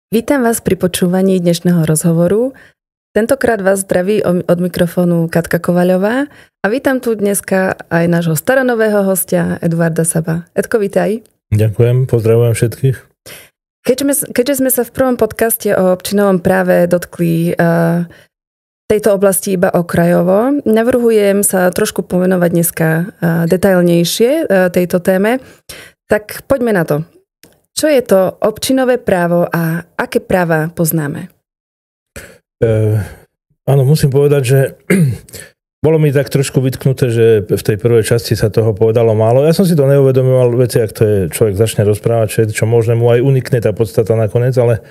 Vítam vás pri počúvaní dnešného rozhovoru. Tentokrát vás zdraví od mikrofónu Katka Kovaľová a vítam tu dneska aj nášho staronového hostia Eduarda Saba. Edko, vítaj. Ďakujem, pozdravujem všetkých. Keďže sme sa v prvom podcaste o občinovom práve dotkli tejto oblasti iba okrajovo, navrhujem sa trošku pomenovať dneska detailnejšie tejto téme. Tak poďme na to. Čo je to občinové právo a aké práva poznáme? Áno, musím povedať, že bolo mi tak trošku vytknuté, že v tej prvej časti sa toho povedalo málo. Ja som si to neuvedomoval, viete, ak to je, človek začne rozprávať, čo možné mu aj unikne tá podstata nakoniec, ale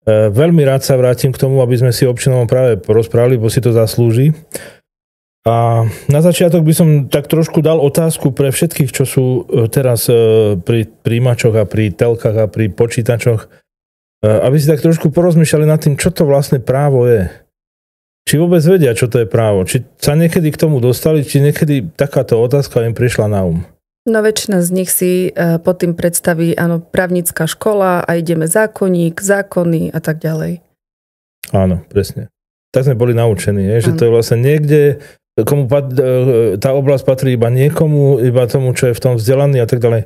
veľmi rád sa vrátim k tomu, aby sme si o občinovom práve porozprávali, bo si to zaslúži. A na začiatok by som tak trošku dal otázku pre všetkých, čo sú teraz pri príjimačoch a pri telkách a pri počítačoch, aby si tak trošku porozmýšľali nad tým, čo to vlastne právo je. Či vôbec vedia, čo to je právo. Či sa niekedy k tomu dostali, či niekedy takáto otázka im prišla na No väčšina z nich si pod tým predstaví, áno, právnická škola a ideme zákonník, zákony a tak ďalej. Áno, presne. Tak sme boli naučení, že to je vlastne niekde, komu tá oblasť patrí iba niekomu, iba tomu, čo je v tom vzdelaný a tak ďalej.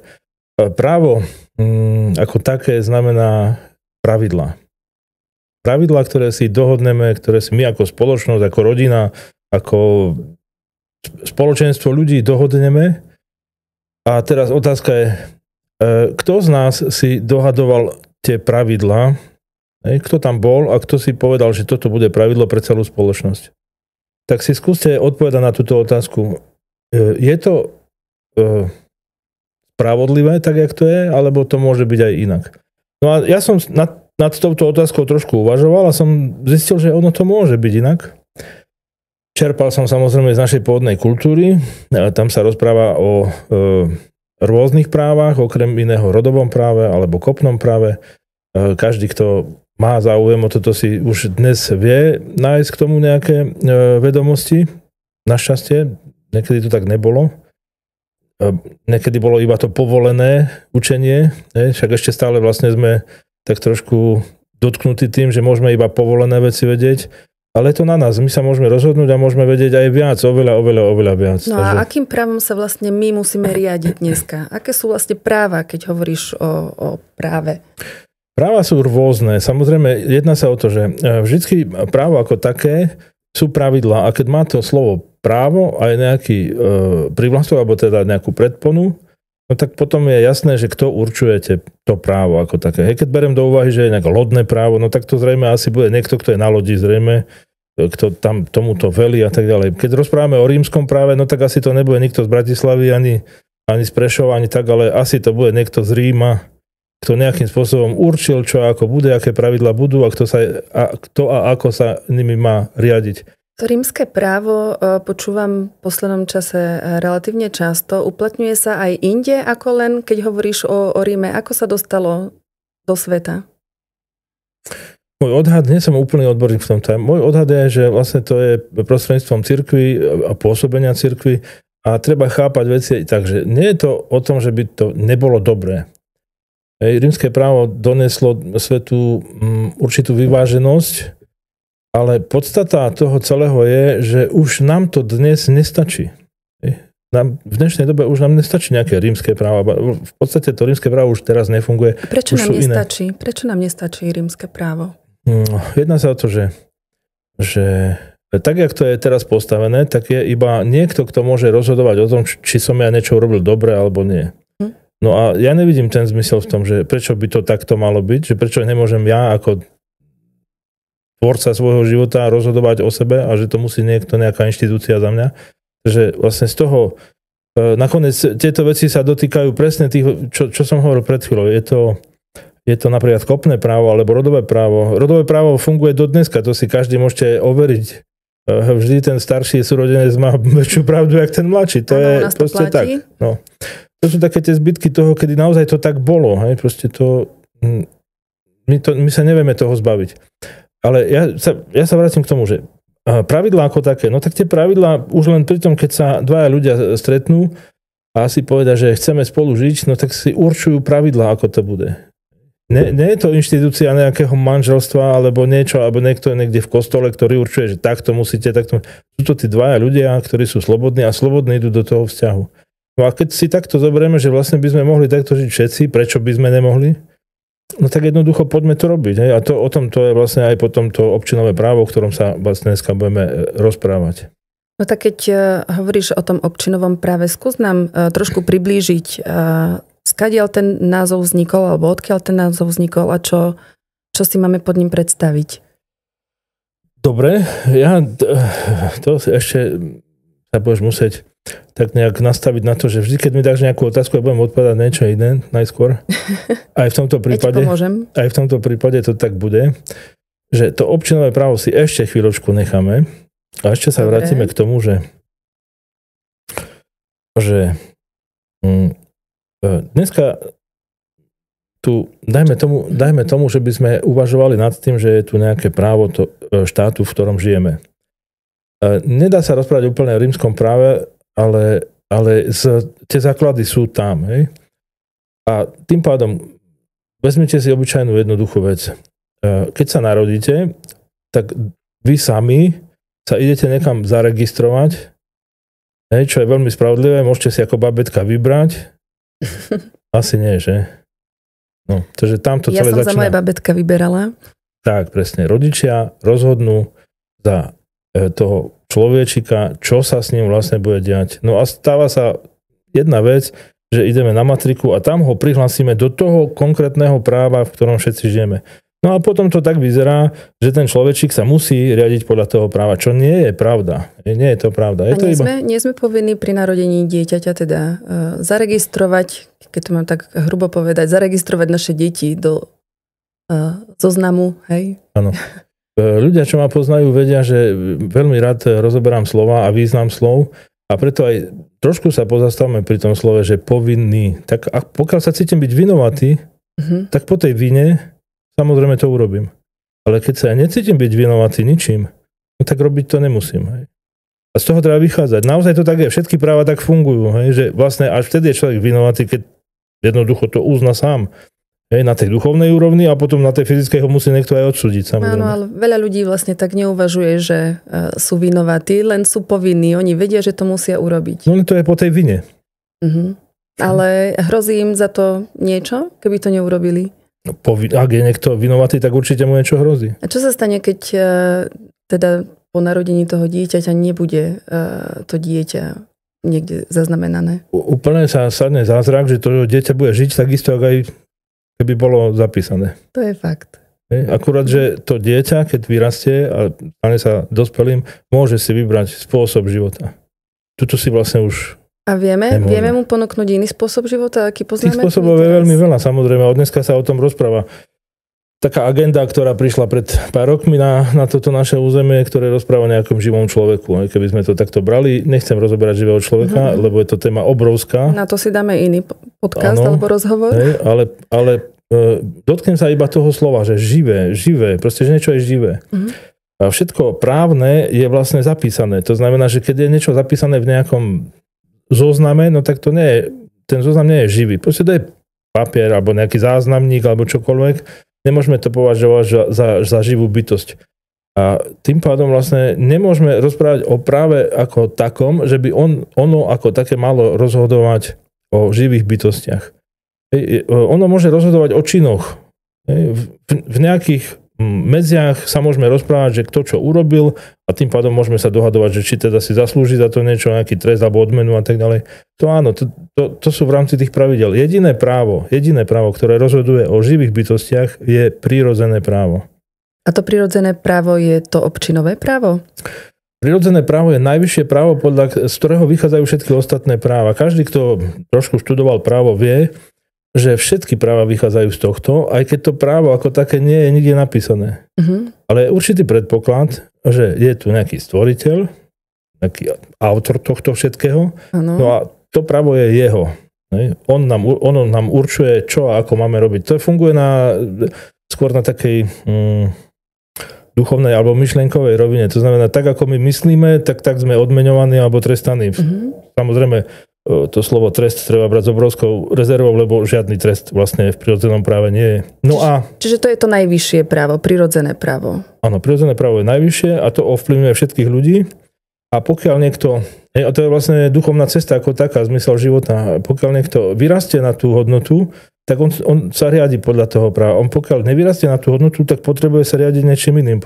Právo ako také znamená pravidlá. Pravidlá, ktoré si dohodneme, ktoré si my ako spoločnosť, ako rodina, ako spoločenstvo ľudí dohodneme. A teraz otázka je, kto z nás si dohadoval tie pravidlá, kto tam bol a kto si povedal, že toto bude pravidlo pre celú spoločnosť. Tak si skúste odpovedať na túto otázku. Je to spravodlivé, tak jak to je, alebo to môže byť aj inak? No a ja som nad touto otázkou trošku uvažoval a som zistil, že ono to môže byť inak. Čerpal som samozrejme z našej pôvodnej kultúry. Tam sa rozpráva o rôznych právach, okrem iného rodovom práve alebo kopnom práve. Každý, kto má záujem o toto, si už dnes vie nájsť k tomu nejaké vedomosti. Našťastie, niekedy to tak nebolo. Niekedy bolo iba to povolené učenie, však ešte stále vlastne sme tak trošku dotknutí tým, že môžeme iba povolené veci vedieť, ale je to na nás. My sa môžeme rozhodnúť a môžeme vedieť aj viac, oveľa viac. No a akým právom sa vlastne my musíme riadiť dneska? Aké sú vlastne práva, keď hovoríš o práve? Práva sú rôzne. Samozrejme, jedná sa o to, že vždycky právo ako také sú pravidlá. A keď má to slovo právo aj nejaký prívlastok, alebo teda nejakú predponu, no tak potom je jasné, že kto určuje to právo ako také. Keď beriem do úvahy, že je nejaké lodné právo, no tak to zrejme asi bude niekto, kto je na lodi, zrejme, kto tam tomuto velí a tak ďalej. Keď rozprávame o rímskom práve, no tak asi to nebude nikto z Bratislavy, ani z Prešova, ani tak, ale asi to bude niekto z Ríma, kto nejakým spôsobom určil, čo ako bude, aké pravidlá budú a kto a ako sa nimi má riadiť. To rímske právo počúvam v poslednom čase relatívne často. Uplatňuje sa aj inde, ako len keď hovoríš o Ríme. Ako sa dostalo do sveta? Môj odhad, nie som úplný odborník v tomto. Môj odhad je, že vlastne to je prostredníctvom cirkvi a pôsobenia cirkvi a treba chápať veci. Takže nie je to o tom, že by to nebolo dobré. Rímske právo doneslo svetu určitú vyváženosť, ale podstata toho celého je, že už nám to dnes nestačí. V dnešnej dobe už nám nestačí nejaké rímske právo. V podstate to rímske právo už teraz nefunguje. Prečo nám nestačí? Prečo nám nestačí rímske právo? Jedná sa o to, že tak, jak to je teraz postavené, tak je iba niekto, kto môže rozhodovať o tom, či som ja niečo urobil dobre alebo nie. No a ja nevidím ten zmysel v tom, že prečo by to takto malo byť, že prečo nemôžem ja ako tvorca svojho života rozhodovať o sebe a že to musí nejaká inštitúcia za mňa. Takže vlastne z toho nakoniec tieto veci sa dotýkajú presne tých, čo som hovoril pred chvíľou. Je to napríklad kopné právo alebo rodové právo. Rodové právo funguje do dneska, to si každý môžete overiť. Vždy ten starší súrodenec má väčšiu pravdu, jak ten mladší. To je proste tak. No. To sú také tie zbytky toho, kedy naozaj to tak bolo. Hej? Proste my sa nevieme toho zbaviť. Ale ja sa vrátim k tomu, že pravidlá ako také, no tak tie pravidlá už len pri tom, keď sa dvaja ľudia stretnú a si povedia, že chceme spolu žiť, no tak si určujú pravidlá, ako to bude. nie je to inštitúcia nejakého manželstva alebo niečo, alebo niekto niekde v kostole, ktorý určuje, že takto musíte, takto. Sú to tí dvaja ľudia, ktorí sú slobodní a slobodní idú do toho vzťahu. No a keď si takto zoberieme, že vlastne by sme mohli takto žiť všetci, prečo by sme nemohli? No tak jednoducho poďme to robiť. Hej? A to, o tom to je vlastne aj potom to občinové právo, o ktorom sa vlastne dneska budeme rozprávať. No tak keď hovoríš o tom občinovom práve, skús nám trošku priblížiť, skadiaľ ten názov vznikol, alebo odkiaľ ten názov vznikol a čo si máme pod ním predstaviť? Dobre, ja to ešte sa budeš musieť tak nejak nastaviť na to, že vždy, keď mi dáš nejakú otázku, ja budem odpovedať niečo iné najskôr. Aj v tomto prípade, aj v tomto prípade to tak bude, že to občinové právo si ešte chvíľočku necháme a ešte sa vrátime k tomu, že dneska tu dajme tomu, že by sme uvažovali nad tým, že je tu nejaké právo štátu, v ktorom žijeme. Nedá sa rozprávať úplne o rímskom práve, ale tie základy sú tam. Hej? A tým pádom vezmite si obyčajnú jednoduchú vec. Keď sa narodíte, tak vy sami sa idete niekam zaregistrovať, čo je veľmi spravodlivé, môžete si ako babetka vybrať. Asi nie, že? No, takže tam to celé začína. Ja som za moje babetka vyberala. Tak, presne. Rodičia rozhodnú za toho človečika, čo sa s ním vlastne bude diať. No a stáva sa jedna vec, že ideme na matriku a tam ho prihlásime do toho konkrétneho práva, v ktorom všetci žijeme. No a potom to tak vyzerá, že ten človečik sa musí riadiť podľa toho práva, čo nie je pravda. Nie je to pravda. Nie sme povinní pri narodení dieťaťa teda zaregistrovať, keď to mám tak hrubo povedať, zaregistrovať naše deti do zoznamu, hej? Áno. Ľudia, čo ma poznajú, vedia, že veľmi rád rozoberám slova a význam slov a preto aj trošku sa pozastavme pri tom slove, že povinný. Tak pokiaľ sa cítim byť vinovatý, tak po tej vine samozrejme to urobím. Ale keď sa ja necítim byť vinovatý ničím, no tak robiť to nemusím. Hej. A z toho treba vychádzať. Naozaj to tak je. Všetky práva tak fungujú. Hej, že vlastne až vtedy je človek vinovatý, keď jednoducho to uzná sám. Hej, na tej duchovnej úrovni a potom na tej fyzickej ho musí niekto aj odsúdiť. Samozrejme. Áno, ale veľa ľudí vlastne tak neuvažuje, že sú vinovatí, len sú povinní. Oni vedia, že to musia urobiť. No to je po tej vine. Ale hrozí im za to niečo, keby to neurobili? No, ak je niekto vinovatý, tak určite mu niečo hrozí. A čo sa stane, keď teda po narodení toho dieťaťa nebude to dieťa niekde zaznamenané? Úplne sa sadne zázrak, že to dieťa bude žiť takisto, ako aj keby bolo zapísané. To je fakt. Akurát, že to dieťa, keď vyrastie a stane sa dospelým, môže si vybrať spôsob života. Tuto si vlastne už a vieme mu ponúknuť iný spôsob života, aký poznáme? Tých spôsobov je veľmi veľa, samozrejme. Od dneska sa o tom rozpráva. Taká agenda, ktorá prišla pred pár rokmi na toto naše územie, ktoré rozpráva o nejakom živom človeku. Keby sme to takto brali, nechcem rozoberať živého človeka, lebo je to téma obrovská. Na to si dáme iný podcast alebo rozhovor. Ale dotknem sa iba toho slova, že živé, proste, že niečo je živé. A všetko právne je vlastne zapísané. To znamená, že keď je niečo zapísané v nejakom zozname, no tak to nie je, ten zoznam nie je živý. Proste to je papier, alebo nejaký záznamník, alebo čokoľvek. Nemôžeme to považovať za živú bytosť. A tým pádom vlastne nemôžeme rozprávať o práve ako takom, že by ono ako také malo rozhodovať o živých bytostiach. Ono môže rozhodovať o činoch. V nejakých medziach sa môžeme rozprávať, že kto čo urobil a tým pádom môžeme sa dohadovať, že či teda si zaslúži za to niečo, nejaký trest alebo odmenu a tak ďalej. To áno, to sú v rámci tých pravidel. Jediné právo, ktoré rozhoduje o živých bytostiach, je prirodzené právo. A to prirodzené právo je to občinové právo? Prirodzené právo je najvyššie právo, z ktorého vychádzajú všetky ostatné práva. Každý, kto trošku študoval právo, vie, že všetky práva vychádzajú z tohto, aj keď to právo ako také nie je nikde napísané. Ale je určitý predpoklad, že je tu nejaký stvoriteľ, nejaký autor tohto všetkého, no a to právo je jeho. On nám určuje, čo a ako máme robiť. To funguje skôr na takej duchovnej alebo myšlienkovej rovine. To znamená, tak ako my myslíme, tak sme odmeňovaní alebo trestaní. Samozrejme, to slovo trest treba brať s obrovskou rezervou, lebo žiadny trest vlastne v prirodzenom práve nie je. No Čiže to je to najvyššie právo, prirodzené právo. Áno, prirodzené právo je najvyššie a to ovplyvňuje všetkých ľudí. A pokiaľ niekto, a to je vlastne duchovná cesta ako taká, zmysel života, pokiaľ niekto vyrastie na tú hodnotu, tak on sa riadi podľa toho práva. On pokiaľ nevyrastie na tú hodnotu, tak potrebuje sa riadiť niečím iným.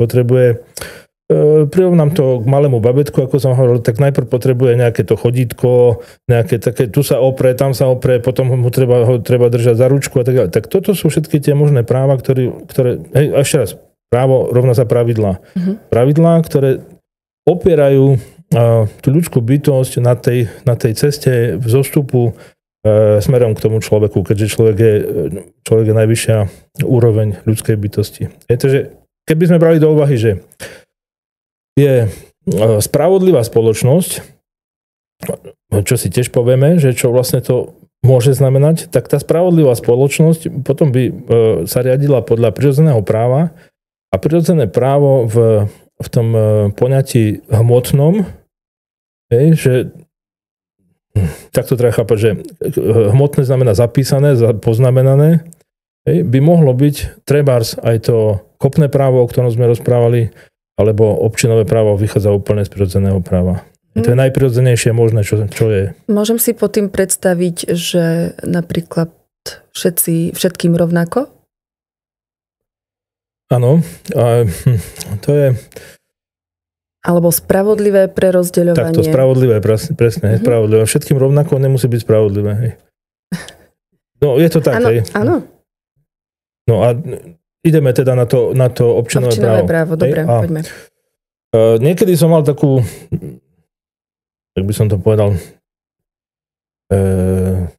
Prirovnám to k malému babetku, ako som hovoril, tak najprv potrebuje nejaké to chodítko, nejaké také, tu sa opre, tam sa opre, potom ho treba držať za ručku a tak ďalej. Tak toto sú všetky tie možné práva, ktoré ešte raz, právo rovná sa pravidlá. Pravidlá, ktoré opierajú tú ľudskú bytosť na tej ceste vzostupu smerom k tomu človeku, keďže človek je najvyššia úroveň ľudskej bytosti. Takže keby sme brali do úvahy, že je spravodlivá spoločnosť, čo si tiež povieme, že čo vlastne to môže znamenať, tak tá spravodlivá spoločnosť potom by sa riadila podľa prirodzeného práva a prirodzené právo v tom poňatí hmotnom, že takto treba chápať, že hmotné znamená zapísané, poznamenané, by mohlo byť trebárs aj to kopné právo, o ktorom sme rozprávali, alebo občinové právo vychádza úplne z prirodzeného práva. To je najprirodzenejšie možné, čo je. Môžem si pod tým predstaviť, že napríklad všetkým rovnako? Áno. To je... Alebo spravodlivé prerozdeľovanie. Takto, spravodlivé, presne. Spravodlivé. Všetkým rovnako nemusí byť spravodlivé. Hej. No, je to tak. Áno. No a ideme teda na to občinové právo. Dobre, poďme. Niekedy som mal takú, tak by som to povedal,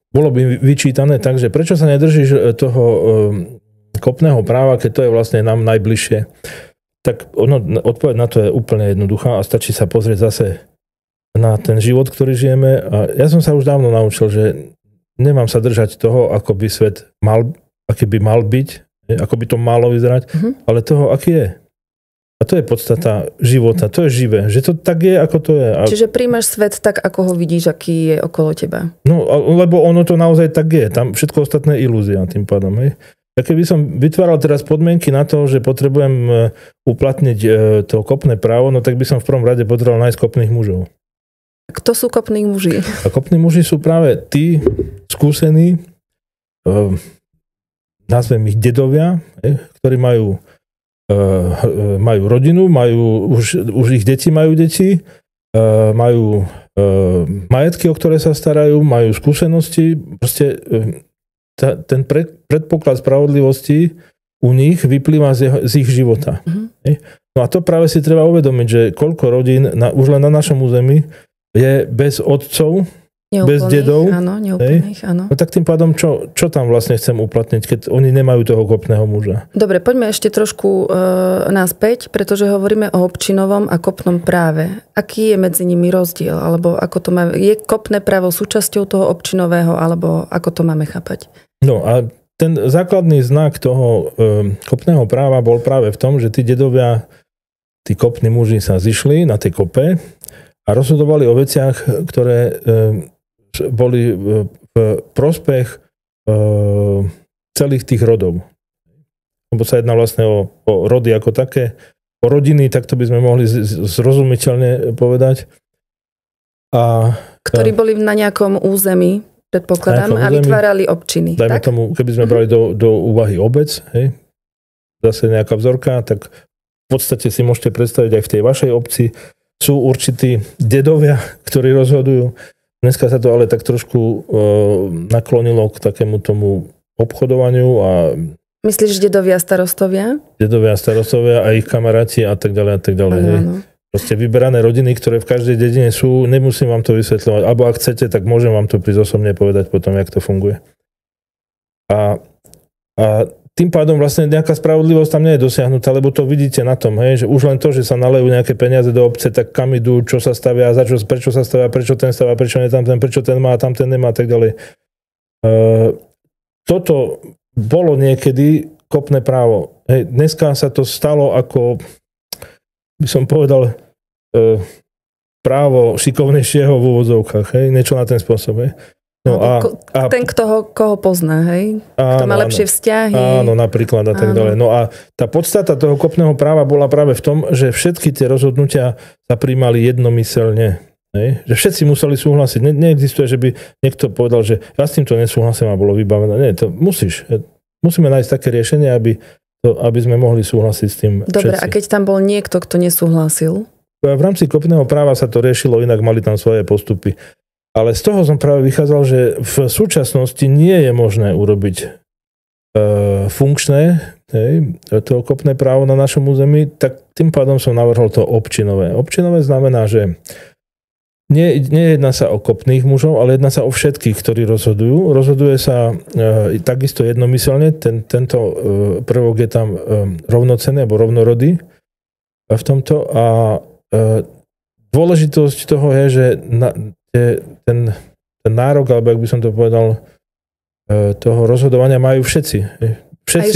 bolo by vyčítané tak, že prečo sa nedržíš toho kopného práva, keď to je vlastne nám najbližšie. Tak odpoveď na to je úplne jednoduchá a stačí sa pozrieť zase na ten život, ktorý žijeme. A ja som sa už dávno naučil, že nemám sa držať toho, ako by svet aký by mal byť, ako by to malo vyzerať, ale toho, aký je. A to je podstata života, to je živé, že to tak je, ako to je. Čiže príjmaš svet tak, ako ho vidíš, aký je okolo teba. No, lebo ono to naozaj tak je. Tam všetko ostatné je ilúzia tým pádom. Hej. A keby som vytváral teraz podmienky na to, že potrebujem uplatniť to kopné právo, no tak by som v prvom rade potreboval nájsť kopných mužov. Kto sú kopní muži? A kopní muži sú práve tí skúsení, nazvem ich dedovia, ktorí majú rodinu, už ich deti majú deti, majú majetky, o ktoré sa starajú, majú skúsenosti. Proste ten predpoklad spravodlivosti u nich vyplýva z ich života. No a to práve si treba uvedomiť, že koľko rodín už len na našom území je bez otcov, bez dedov. Áno, neúplných, áno. No tak tým pádom, čo tam vlastne chcem uplatniť, keď oni nemajú toho kopného muža? Dobre, poďme ešte trošku naspäť, pretože hovoríme o občinovom a kopnom práve. Aký je medzi nimi rozdiel? Alebo ako to má, je kopné právo súčasťou toho občinového, alebo ako to máme chápať? No a ten základný znak toho kopného práva bol práve v tom, že tí dedovia, tí kopní muži sa zišli na tej kope a rozhodovali o veciach, ktoré boli v prospech celých tých rodov. Lebo sa jedná vlastne o rody ako také, o rodiny, tak to by sme mohli zrozumiteľne povedať. Ktorí boli na nejakom území, predpokladám, a vytvárali občiny. Dajme tak? tomu, keby sme brali do úvahy obec, hej, zase nejaká vzorka, tak v podstate si môžete predstaviť aj v tej vašej obci sú určití dedovia, ktorí rozhodujú. Dneska sa to ale tak trošku naklonilo k takému tomu obchodovaniu a... Myslíš dedovia starostovia? Dedovia starostovia a ich kamaráti a tak ďalej a tak ďalej. Áno. Proste vyberané rodiny, ktoré v každej dedine sú, nemusím vám to vysvetľovať. Alebo ak chcete, tak môžem vám to prísť osobne povedať potom, jak to funguje. A tým pádom vlastne nejaká spravodlivosť tam nie je dosiahnutá, lebo to vidíte na tom, hej, že už len to, že sa nalejú nejaké peniaze do obce, tak kam idú, čo sa stavia, prečo sa stavia, prečo ten stavia, prečo nie tam ten, prečo ten má, tam ten nemá a tak ďalej. Toto bolo niekedy kopné právo. Hej, dneska sa to stalo ako, by som povedal, právo šikovnejšieho v úvodzovkách, hej, niečo na ten spôsob, hej. No ten, koho pozná, hej? Kto má lepšie vzťahy. Áno, napríklad a tak ďalej. No a tá podstata toho kopného práva bola práve v tom, že všetky tie rozhodnutia sa prijímali jednomyselne. Hej? Že všetci museli súhlasiť. Neexistuje, že by niekto povedal, že ja s týmto nesúhlasím a bolo vybavené. Nie, to musíš. Musíme nájsť také riešenie, aby sme mohli súhlasiť s tým Dobre, všetci. a keď tam bol niekto, kto nesúhlasil? V rámci kopného práva sa to riešilo, inak mali tam svoje postupy. Ale z toho som práve vychádzal, že v súčasnosti nie je možné urobiť funkčné to kopné právo na našom území, tak tým pádom som navrhol to občinové. Občinové znamená, že nejedná sa o kopných mužov, ale jedná sa o všetkých, ktorí rozhodujú. Rozhoduje sa takisto jednomyselne. Tento prvok je tam rovnocenný alebo rovnorodý v tomto. A dôležitosť toho je, že ten nárok, alebo ak by som to povedal, toho rozhodovania majú všetci. Aj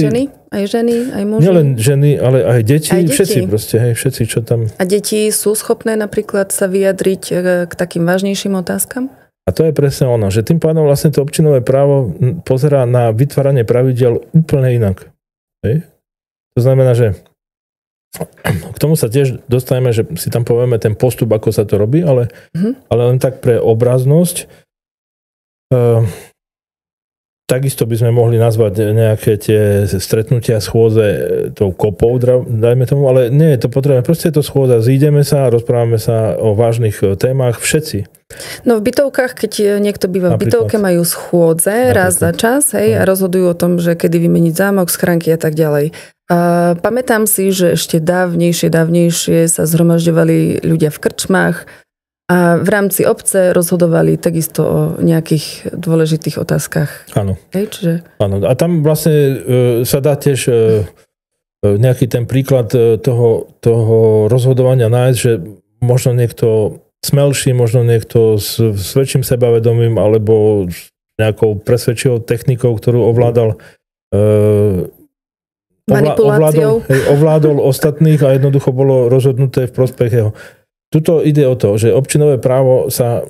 ženy, aj muži? Nielen ženy, ale aj deti, všetci proste, hej, všetci, čo tam... A deti sú schopné napríklad sa vyjadriť k takým vážnejším otázkam? A to je presne ono, že tým pádom vlastne to občinové právo pozerá na vytváranie pravidiel úplne inak. Hej? To znamená, že k tomu sa tiež dostaneme, že si tam povieme ten postup, ako sa to robí, ale len tak pre obraznosť. Takisto by sme mohli nazvať nejaké tie stretnutia, schôdze tou kopou, dajme tomu, ale nie je to potrebné. Proste je to schôdza, zídeme sa, rozprávame sa o vážnych témach, všetci. No v bytovkách, keď niekto býva v bytovke, majú schôdze raz za čas, hej, a rozhodujú o tom, že kedy vymeniť zámok, schránky a tak ďalej. Pamätám si, že ešte dávnejšie sa zhromažďovali ľudia v krčmách a v rámci obce rozhodovali takisto o nejakých dôležitých otázkach. Áno. Áno. A tam vlastne sa dá tiež nejaký ten príklad toho rozhodovania nájsť, že možno niekto smelší, možno niekto s väčším sebavedomím alebo s nejakou presvedčivou technikou, ktorú ovládal manipuláciou. Ovládol ostatných a jednoducho bolo rozhodnuté v prospech jeho. Tuto ide o to, že občinové právo sa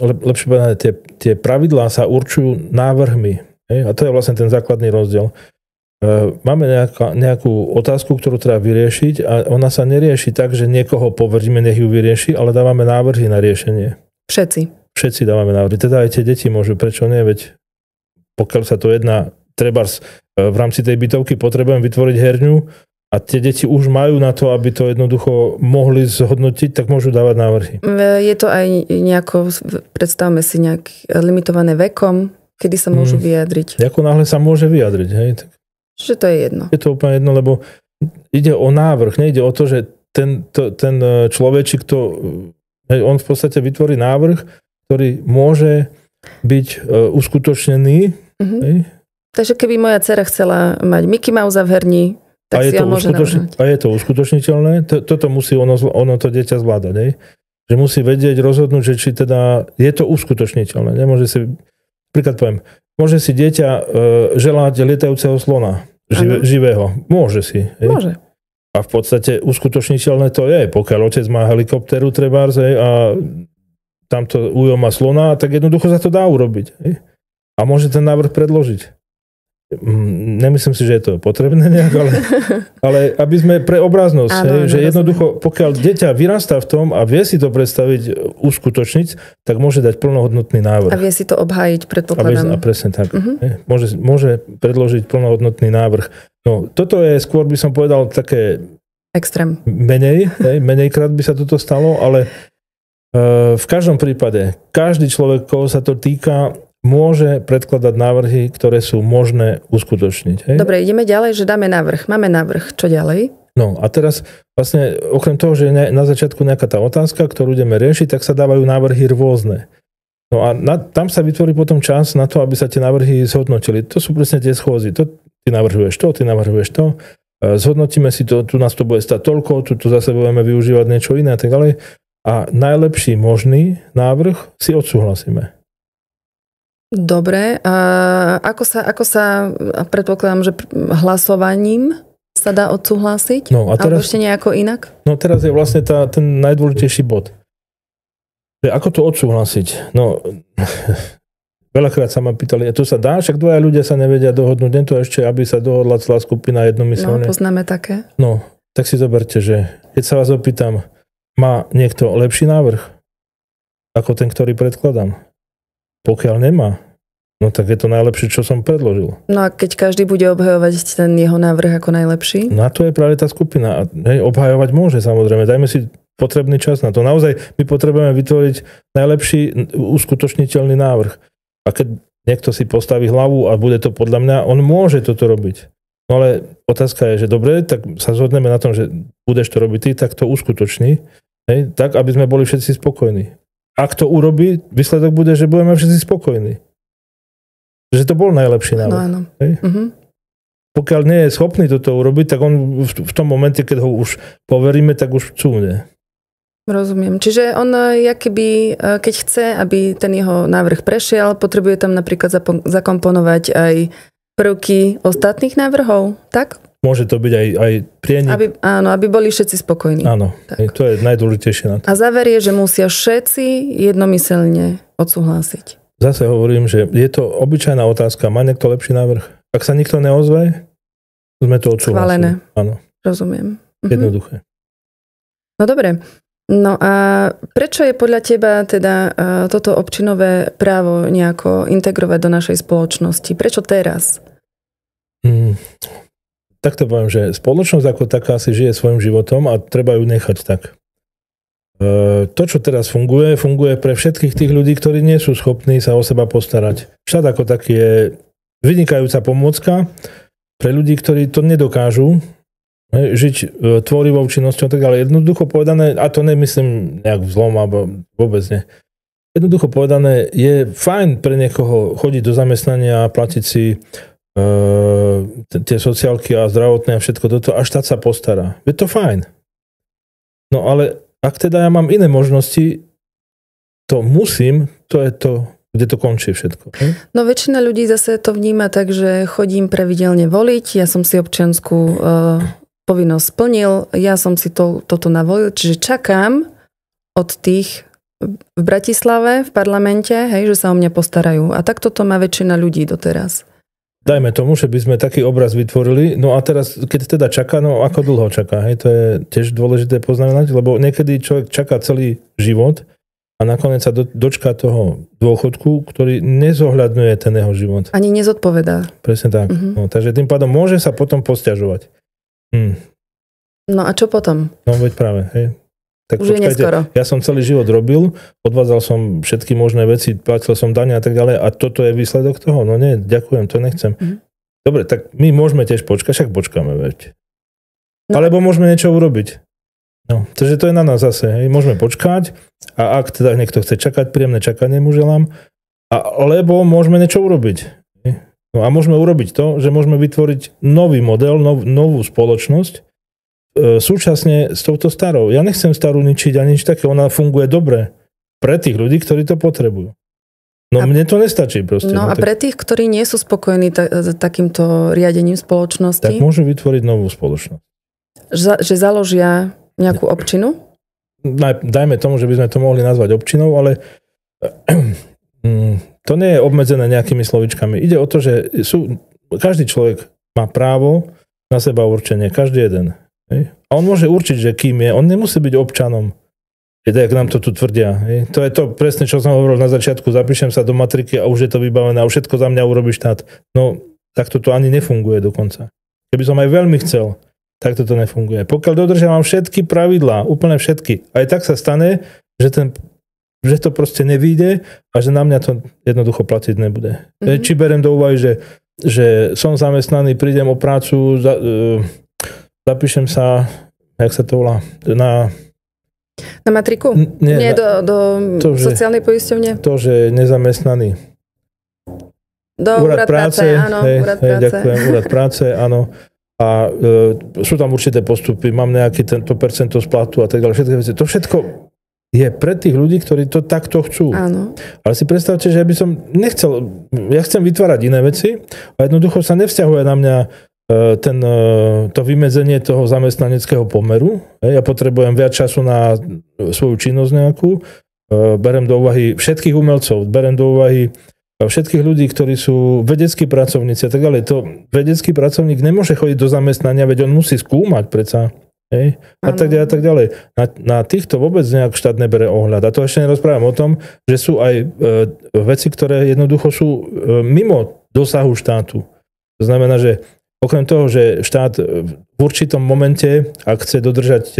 lepšie povedané, tie pravidlá sa určujú návrhmi. A to je vlastne ten základný rozdiel. Máme nejakú otázku, ktorú treba vyriešiť a ona sa nerieši tak, že niekoho poveríme, nech ju vyrieši, ale dávame návrhy na riešenie. Všetci dávame návrhy. Teda aj tie deti môžu, prečo nie? Veď pokiaľ sa to jedná, trebárs v rámci tej bytovky potrebujem vytvoriť herňu a tie deti už majú na to, aby to jednoducho mohli zhodnotiť, tak môžu dávať návrhy. Je to aj nejako, predstavme si, nejak limitované vekom, kedy sa môžu vyjadriť. Ako náhle sa môže vyjadriť, hej? Že to je jedno. Je to úplne jedno, lebo ide o návrh, nejde o to, že ten človečik on v podstate vytvorí návrh, ktorý môže byť uskutočnený. Hej? Takže keby moja dcera chcela mať Mickey Mouse v herni, tak si ho môže navrhnúť. A je to uskutočniteľné? Toto musí ono to dieťa zvládať. Hej? Že musí vedieť, rozhodnúť, že či teda je to uskutočniteľné. Nemôže si, príklad poviem, môže si dieťa želať lietajúceho slona, živého. Môže si. Hej? Môže. A v podstate uskutočniteľné to je. Pokiaľ otec má helikopteru trebárs a tamto ujo má slona, tak jednoducho sa to dá urobiť. Hej? A môže ten návrh predložiť. Nemyslím si, že je to potrebné nejak, ale aby sme pre obraznosť, že jednoducho, pokiaľ dieťa vyrastá v tom a vie si to predstaviť, uskutočniť, tak môže dať plnohodnotný návrh. A vie si to obhájiť, predpokladám. A presne tak. Môže predložiť plnohodnotný návrh. No, toto je skôr, by som povedal, také extrém. Menejkrát by sa toto stalo, ale v každom prípade, každý človek, koho sa to týka, môže predkladať návrhy, ktoré sú možné uskutočniť. Hej? Dobre, ideme ďalej, že dáme návrh. Máme návrh. Čo ďalej? No a teraz vlastne okrem toho, že je na začiatku nejaká tá otázka, ktorú ideme riešiť, tak sa dávajú návrhy rôzne. No a tam sa vytvorí potom čas na to, aby sa tie návrhy zhodnotili. To sú presne tie schôdzy. Ty navrhuješ to, ty navrhuješ to. Zhodnotíme si to, tu nás to bude stať toľko, tu zase budeme využívať niečo iné a tak ďalej. A najlepší možný návrh si odsúhlasíme. Dobre. A ako sa predpokladám, že hlasovaním sa dá odsúhlasiť? No, a teraz, alebo ešte nejako inak? No teraz je vlastne ten najdôležitejší bod. Že ako to odsúhlasiť? No, veľakrát sa ma pýtali, to sa dá? Však dvaja ľudia sa nevedia dohodnúť. Nie to ešte, aby sa dohodla celá skupina jednomyselne. No, poznáme také. No, tak si zoberte, že keď sa vás opýtam, má niekto lepší návrh ako ten, ktorý predkladám? Pokiaľ nemá, no tak je to najlepšie, čo som predložil. No a keď každý bude obhajovať ten jeho návrh ako najlepší? Na to je práve tá skupina. Hej, obhajovať môže, samozrejme. Dajme si potrebný čas na to. Naozaj my potrebujeme vytvoriť najlepší uskutočniteľný návrh. A keď niekto si postaví hlavu a bude to podľa mňa, on môže toto robiť. No ale otázka je, že dobre, tak sa zhodneme na tom, že budeš to robiť ty, tak to uskutoční. Hej, tak, aby sme boli všetci spokojní. Ak to urobí, výsledok bude, že budeme všetci spokojní. Že to bol najlepší návrh. No, áno. Pokiaľ nie je schopný toto urobiť, tak on v tom momente, keď ho už poveríme, tak už cúvne. Rozumiem. Čiže on, keď chce, aby ten jeho návrh prešiel, potrebuje tam napríklad zakomponovať aj prvky ostatných návrhov, tak? Môže to byť aj prienik. Aby boli všetci spokojní. Áno, to je najdôležitejšie na to. A záver je, že musia všetci jednomyselne odsúhlasiť. Zase hovorím, že je to obyčajná otázka. Má niekto lepší návrh? Ak sa nikto neozve, sme to odsúhlasili. Schválené. Áno. Rozumiem. Jednoduché. No dobre. No a prečo je podľa teba teda toto občinové právo nejako integrovať do našej spoločnosti? Prečo teraz? Tak to poviem, že spoločnosť ako taká si žije svojim životom a treba ju nechať tak. To, čo teraz funguje pre všetkých tých ľudí, ktorí nie sú schopní sa o seba postarať. Štát ako taký je vynikajúca pomôcka pre ľudí, ktorí to nedokážu žiť tvorivou činnosťou, tak ale jednoducho povedané, a to nemyslím nejak vzlom, alebo vôbec nie. Jednoducho povedané, je fajn pre niekoho chodiť do zamestnania a platiť si tie sociálky a zdravotné a všetko toto a štát sa postará. Je to fajn. No ale ak teda ja mám iné možnosti, to musím, to je to, kde to končí všetko. No väčšina ľudí zase to vníma tak, že chodím pravidelne voliť, ja som si občiansku povinnosť splnil, ja som si toto navolil, čiže čakám od tých v Bratislave, v parlamente, hej, že sa o mňa postarajú. A takto to má väčšina ľudí doteraz. Dajme tomu, že by sme taký obraz vytvorili, no a teraz, keď teda čaká, no ako dlho čaká, hej, to je tiež dôležité poznamenať, lebo niekedy človek čaká celý život a nakoniec sa dočká toho dôchodku, ktorý nezohľadňuje ten jeho život. Ani nezodpovedá. Presne tak. No, takže tým pádom môže sa potom posťažovať. No a čo potom? No veď práve, hej. Tak už je neskoro. Ja som celý život robil, odvádzal som všetky možné veci, platil som dane a tak ďalej a toto je výsledok toho. No nie, ďakujem, to nechcem. Dobre, tak my môžeme tiež počkať, však počkáme, veď. No. Alebo môžeme niečo urobiť. No, takže to je na nás zase, hej. Môžeme počkať a ak teda niekto chce čakať, príjemné čakanie mu želám, alebo môžeme niečo urobiť. Hej. No a môžeme urobiť to, že môžeme vytvoriť nový model, novú spoločnosť, súčasne s touto starou. Ja nechcem starú ničiť ani nič také, ona funguje dobre pre tých ľudí, ktorí to potrebujú. No mne to nestačí proste. No a pre tých, ktorí nie sú spokojní takýmto riadením spoločnosti? Tak môžu vytvoriť novú spoločnosť. Že založia nejakú občinu? Dajme tomu, že by sme to mohli nazvať občinou, ale to nie je obmedzené nejakými slovičkami. Ide o to, že každý človek má právo na seba určenie, každý jeden. Hej. A on môže určiť, že kým je. On nemusí byť občanom. Tak nám to tu tvrdia. Hej. To je to presne, čo som hovoril na začiatku. Zapíšem sa do matriky a už je to vybavené a všetko za mňa urobí štát. No, tak to ani nefunguje dokonca. Keby som aj veľmi chcel, tak to nefunguje. Pokiaľ dodržiavam všetky pravidlá, úplne všetky, aj tak sa stane, že to proste nevyjde a že na mňa to jednoducho platiť nebude. Či beriem do úvahy, že som zamestnaný, prídem o prácu, zapíšem sa, jak sa to volá, na matriku? Nie do sociálnej poisťovne? To, že je nezamestnaný. Úrad práce, áno. Úrad práce. Ďakujem, úrad práce, áno. A sú tam určité postupy, mám nejaké tento percento splatu a tak ďalej, všetky veci. To všetko je pre tých ľudí, ktorí to takto chcú. Áno. Ale si predstavte, že ja by som nechcel, ja chcem vytvárať iné veci a jednoducho sa nevzťahuje na mňa to vymedzenie toho zamestnaneckého pomeru. Ja potrebujem viac času na svoju činnosť nejakú. Berem do úvahy všetkých umelcov, berem do úvahy všetkých ľudí, ktorí sú vedeckí pracovníci a tak ďalej. To vedecký pracovník nemôže chodiť do zamestnania, veď on musí skúmať predsa. Hej? A tak ďalej. Na týchto vôbec nejak štát nebere ohľad. A to ešte nerozprávam o tom, že sú aj veci, ktoré jednoducho sú mimo dosahu štátu. To znamená, že okrem toho, že štát v určitom momente, ak chce dodržať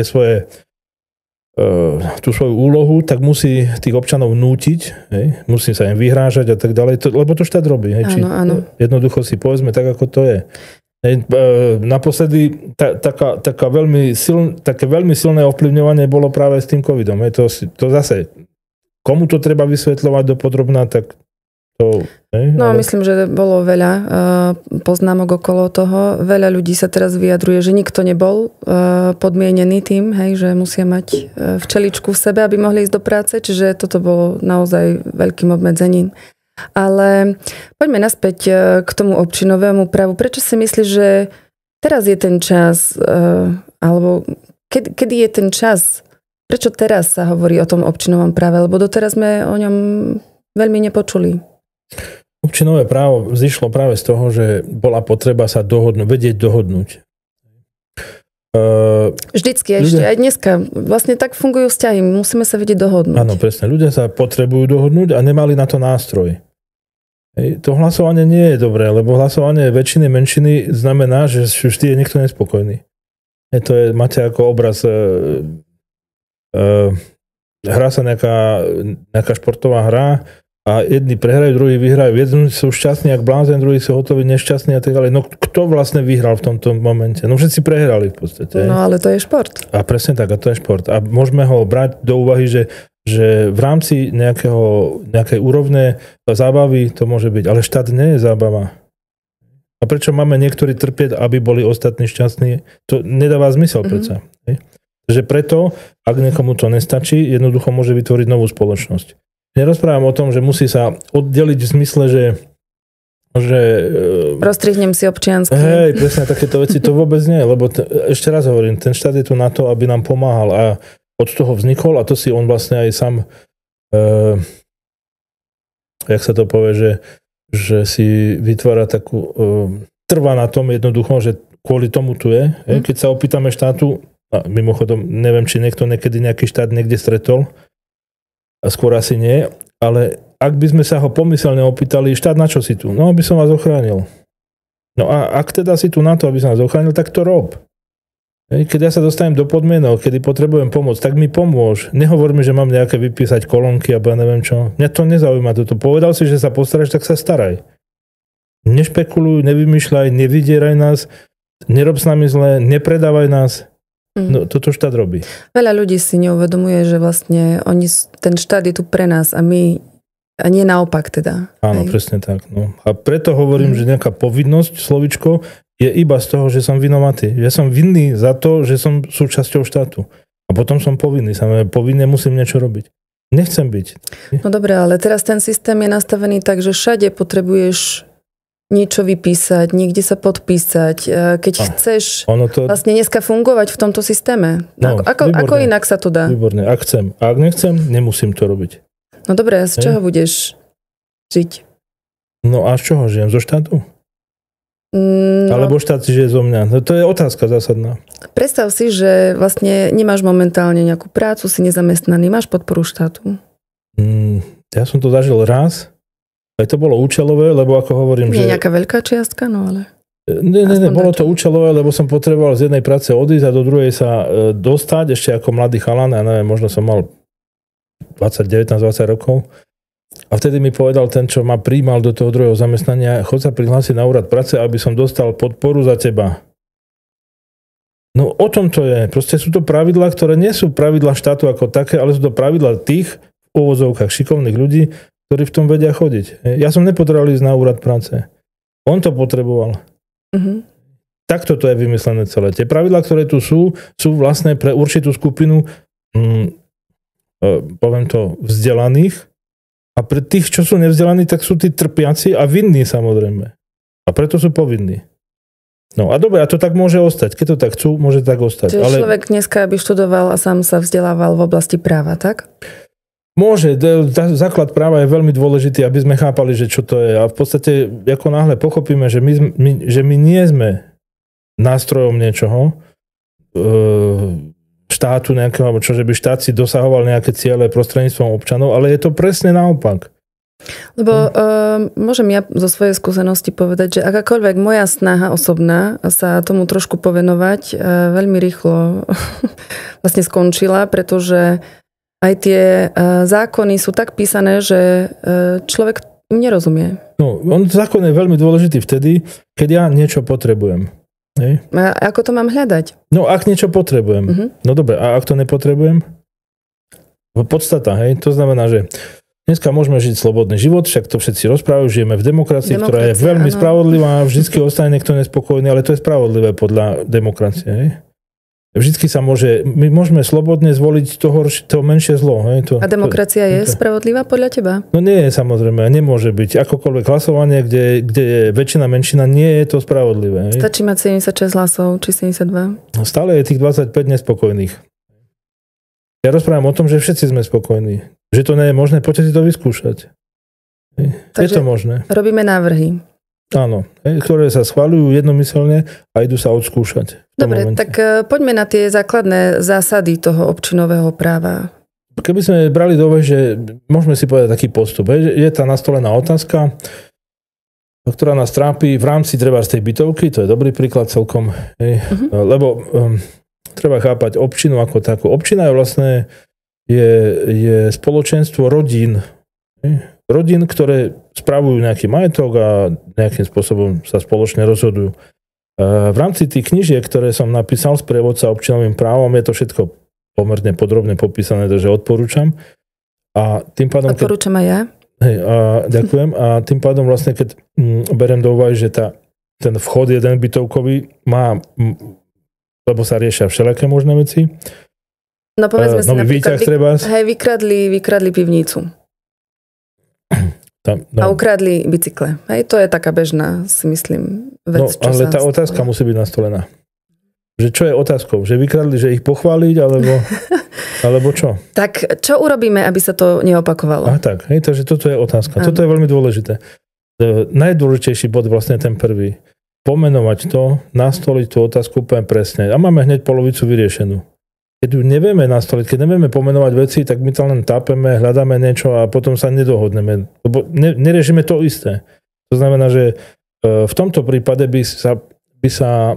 tú svoju úlohu, tak musí tých občanov nútiť, hej? Musí sa im vyhrážať a tak ďalej, lebo to štát robí. Hej? Áno. Jednoducho si povedzme tak, ako to je. Naposledy také veľmi silné ovplyvňovanie bolo práve s tým covidom. To zase, komu to treba vysvetľovať dopodrobná, tak to... Myslím, že bolo veľa poznámok okolo toho. Veľa ľudí sa teraz vyjadruje, že nikto nebol podmienený tým, hej, že musia mať včeličku v sebe, aby mohli ísť do práce, čiže toto bolo naozaj veľkým obmedzením. Ale poďme naspäť k tomu občinovému právu. Prečo si myslíš, že teraz je ten čas, alebo kedy je ten čas, prečo teraz sa hovorí o tom občinovom práve, lebo doteraz sme o ňom veľmi nepočuli? Občinové právo vzýšlo práve z toho, že bola potreba sa vedieť dohodnúť. Vždycky, ešte aj dneska. Vlastne tak fungujú vzťahy. Musíme sa vedieť dohodnúť. Áno, presne. Ľudia sa potrebujú dohodnúť a nemali na to nástroj. To hlasovanie nie je dobré, lebo hlasovanie väčšiny menšiny znamená, že vždy je niekto nespokojný. Máte ako obraz hrá sa nejaká športová hra a jedni prehrajú, druhí vyhrajú. Jedni sú šťastní, ak blázen, druhí sú hotoví, nešťastní a tak ďalej. No kto vlastne vyhral v tomto momente? No všetci prehrali v podstate. No ale to je šport. A presne tak, a to je šport. A môžeme ho brať do úvahy, že v rámci nejakej úrovne zábavy to môže byť. Ale štát nie je zábava. A prečo máme niektorí trpieť, aby boli ostatní šťastní? To nedáva zmysel predsa. Takže preto, ak niekomu to nestačí, jednoducho môže vytvoriť novú spoločnosť. Nerozprávam o tom, že musí sa oddeliť v zmysle, že rozstrihnem si občiansky. Hej, presne takéto veci to vôbec nie, lebo ešte raz hovorím, ten štát je tu na to, aby nám pomáhal a od toho vznikol a to si on vlastne aj sám jak sa to povie, že si vytvára takú trvá na tom jednoducho, že kvôli tomu tu je. Keď sa opýtame štátu, a mimochodom neviem, či niekto niekedy nejaký štát niekde stretol, a skôr asi nie, ale ak by sme sa ho pomyselne opýtali, štát, na čo si tu? No, aby som vás ochránil. No a ak teda si tu na to, aby som vás ochránil, tak to rob. Keď ja sa dostanem do podmienok, kedy potrebujem pomoc, tak mi pomôž. Nehovor mi, že mám nejaké vypísať kolónky alebo ja neviem čo. Mňa to nezaujíma toto. Povedal si, že sa postaráš, tak sa staraj. Nešpekuluj, nevymýšľaj, nevydieraj nás, nerob s nami zle, nepredávaj nás. No, toto štát robí. Veľa ľudí si neuvedomuje, že vlastne ten štát je tu pre nás a my, a nie naopak teda. Áno, presne tak. No. A preto hovorím, že nejaká povinnosť, slovičko, je iba z toho, že som vinovatý. Ja som vinný za to, že som súčasťou štátu. A potom som povinný. Povinne musím niečo robiť. Nechcem byť. No dobre, ale teraz ten systém je nastavený tak, že všade potrebuješ niečo vypísať, niekde sa podpísať. Keď chceš vlastne dneska fungovať v tomto systéme. No, ako inak sa to dá? Výborne. Ak chcem. A ak nechcem, nemusím to robiť. No dobre, a z čoho budeš žiť? No a z čoho žijem? Zo štátu? No. Alebo štát žije zo mňa? No, to je otázka zásadná. Predstav si, že vlastne nemáš momentálne nejakú prácu, si nezamestnaný, máš podporu štátu. Ja som to zažil raz. Aj to bolo účelové, lebo ako hovorím, nie je nejaká veľká čiastka, no ale... Nie, bolo to účelové, lebo som potreboval z jednej práce odísť a do druhej sa dostať, ešte ako mladý chalan, ja neviem, možno som mal 19-20 rokov. A vtedy mi povedal ten, čo ma prijímal do toho druhého zamestnania, chod sa prihlásiť na úrad práce, aby som dostal podporu za teba. No o tom to je. Proste sú to pravidlá, ktoré nie sú pravidlá štátu ako také, ale sú to pravidlá tých v úvodzovkách šikovných ľudí, ktorí v tom vedia chodiť. Ja som nepotreboval ísť na úrad práce. On to potreboval. Takto to je vymyslené celé. Tie pravidlá, ktoré tu sú vlastne pre určitú skupinu poviem to, vzdelaných a pre tých, čo sú nevzdelaní, tak sú tí trpiaci a vinní samozrejme. A preto sú povinní. No a dobre, a to tak môže ostať. Keď to tak chcú, môže tak ostať. Čiže človek dneska by študoval a sám sa vzdelával v oblasti práva, tak? Môže. Základ práva je veľmi dôležitý, aby sme chápali, že čo to je. A v podstate, ako náhle pochopíme, že my nie sme nástrojom niečoho, štátu nejakého, alebo čo, že by štát si dosahoval nejaké ciele prostredníctvom občanov, ale je to presne naopak. Lebo môžem ja zo svojej skúsenosti povedať, že akákoľvek moja snaha osobná sa tomu trošku povenovať veľmi rýchlo vlastne skončila, pretože aj tie zákony sú tak písané, že človek im nerozumie. No, zákon je veľmi dôležitý vtedy, keď ja niečo potrebujem. Hej? A ako to mám hľadať? No, ak niečo potrebujem. Uh-huh. No dobre, a ak to nepotrebujem? Podstata, hej? To znamená, že dneska môžeme žiť slobodný život, však to všetci rozprávajú, žijeme v demokracii, ktorá je veľmi spravodlivá, vždycky ostane niekto nespokojný, ale to je spravodlivé podľa demokracie. Hej? Vždycky sa my môžeme slobodne zvoliť to menšie zlo. Hej? A demokracia je spravodlivá podľa teba? No nie je, samozrejme, nemôže byť. Akokoľvek hlasovanie, kde je väčšina menšina, nie je to spravodlivé. Hej? Stačí mať 76 hlasov, či 72? Stále je tých 25 nespokojných. Ja rozprávam o tom, že všetci sme spokojní. Že to nie je možné, poďte si to vyskúšať. Je to možné. Robíme návrhy. Áno, ktoré sa schvaľujú jednomyselne a idú sa odskúšať. Dobre, tak poďme na tie základné zásady toho občinového práva. Keby sme brali do úvahy, že môžeme si povedať taký postup. Je tá nastolená otázka, ktorá nás trápi v rámci treba z tej bytovky, to je dobrý príklad celkom, lebo treba chápať občinu ako takú. Občina je vlastne je spoločenstvo rodín. Rodín, ktoré spravujú nejaký majetok a nejakým spôsobom sa spoločne rozhodujú. V rámci tých knížiek, ktoré som napísal z prievodca občinovým právom, je to všetko pomerne podrobne popísané, takže odporúčam. A tým pádom, odporúčam aj ja. Ďakujem. A tým pádom vlastne, keď beriem do úvahy, že ten vchod jeden bytovkový má, lebo sa riešia všelijaké možné veci. No povedzme si napríklad, vykradli pivnicu. A ukradli bicykle. Hej, to je taká bežná, si myslím, vec. No, ale tá otázka musí byť nastolená. Že čo je otázkou? Že vykradli, že ich pochváliť, alebo čo? Tak čo urobíme, aby sa to neopakovalo? Tak, hej, takže toto je otázka. Toto je veľmi dôležité. Najdôležitejší bod vlastne ten prvý. Pomenovať to, nastoliť tú otázku úplne presne. A máme hneď polovicu vyriešenú. Keď ju nevieme nastoliť, keď nevieme pomenovať veci, tak my tam len tápeme, hľadáme niečo a potom sa nedohodneme. Lebo neriešime to isté. To znamená, že v tomto prípade by sa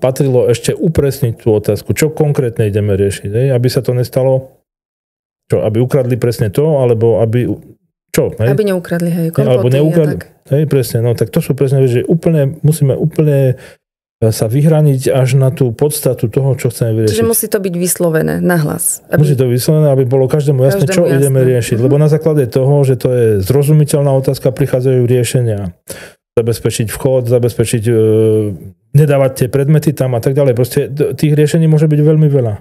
patrilo ešte upresniť tú otázku. Čo konkrétne ideme riešiť? Aby sa to nestalo, aby ukradli presne to, alebo aby... Čo? Aby neukradli, hej, kompoty. Alebo neukradli. Hej, presne. No tak to sú presne, že musíme úplne sa vyhraniť až na tú podstatu toho, čo chceme vyriešiť. Čiže musí to byť vyslovené nahlas. Musí to vyslovené, aby bolo každému jasné, čo ideme riešiť. Lebo na základe toho, že to je zrozumiteľná otázka, prichádzajú riešenia. Zabezpečiť vchod, nedávať tie predmety tam a tak ďalej. Proste tých riešení môže byť veľmi veľa.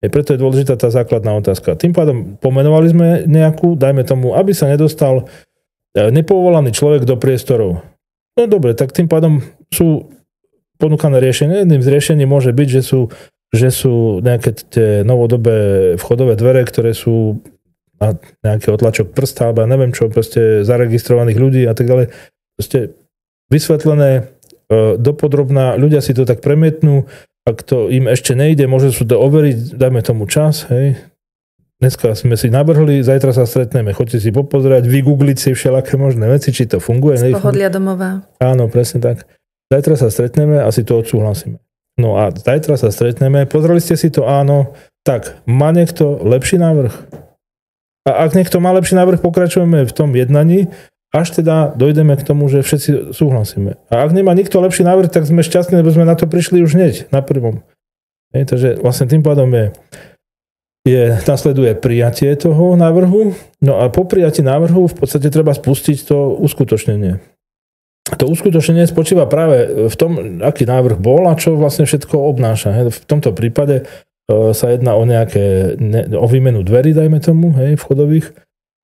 Preto je dôležitá tá základná otázka. Tým pádom pomenovali sme nejakú, dajme tomu, aby sa nedostal nepovolaný človek do priestorov. No dobre, tak tým pádom sú ponúkané riešenie. Jedným z riešení môže byť, že sú nejaké tie novodobé vchodové dvere, ktoré sú na nejaký otlačok prsta, alebo neviem čo, proste zaregistrovaných ľudí a tak ďalej. Proste vysvetlené dopodrobná, ľudia si to tak premietnú, ak to im ešte nejde, môžu sú to overiť, dajme tomu čas, hej. Dneska sme si navrhli, zajtra sa stretneme, choďte si popozerať, vygoogliť si všelaké možné veci, či to funguje. Z pohodlia domova. Áno, presne tak. Zajtra sa stretneme a si to odsúhlasíme. No a zajtra sa stretneme, pozreli ste si to, áno, tak má niekto lepší návrh? A ak niekto má lepší návrh, pokračujeme v tom jednaní, až teda dojdeme k tomu, že všetci súhlasíme. A ak nemá nikto lepší návrh, tak sme šťastní, lebo sme na to prišli už hneď, na prvom. Takže vlastne tým pádom nasleduje prijatie toho návrhu, no a po prijatí návrhu v podstate treba spustiť to uskutočnenie. To uskutočnenie spočíva práve v tom, aký návrh bol a čo vlastne všetko obnáša. V tomto prípade sa jedná o výmenu dverí, dajme tomu, vchodových.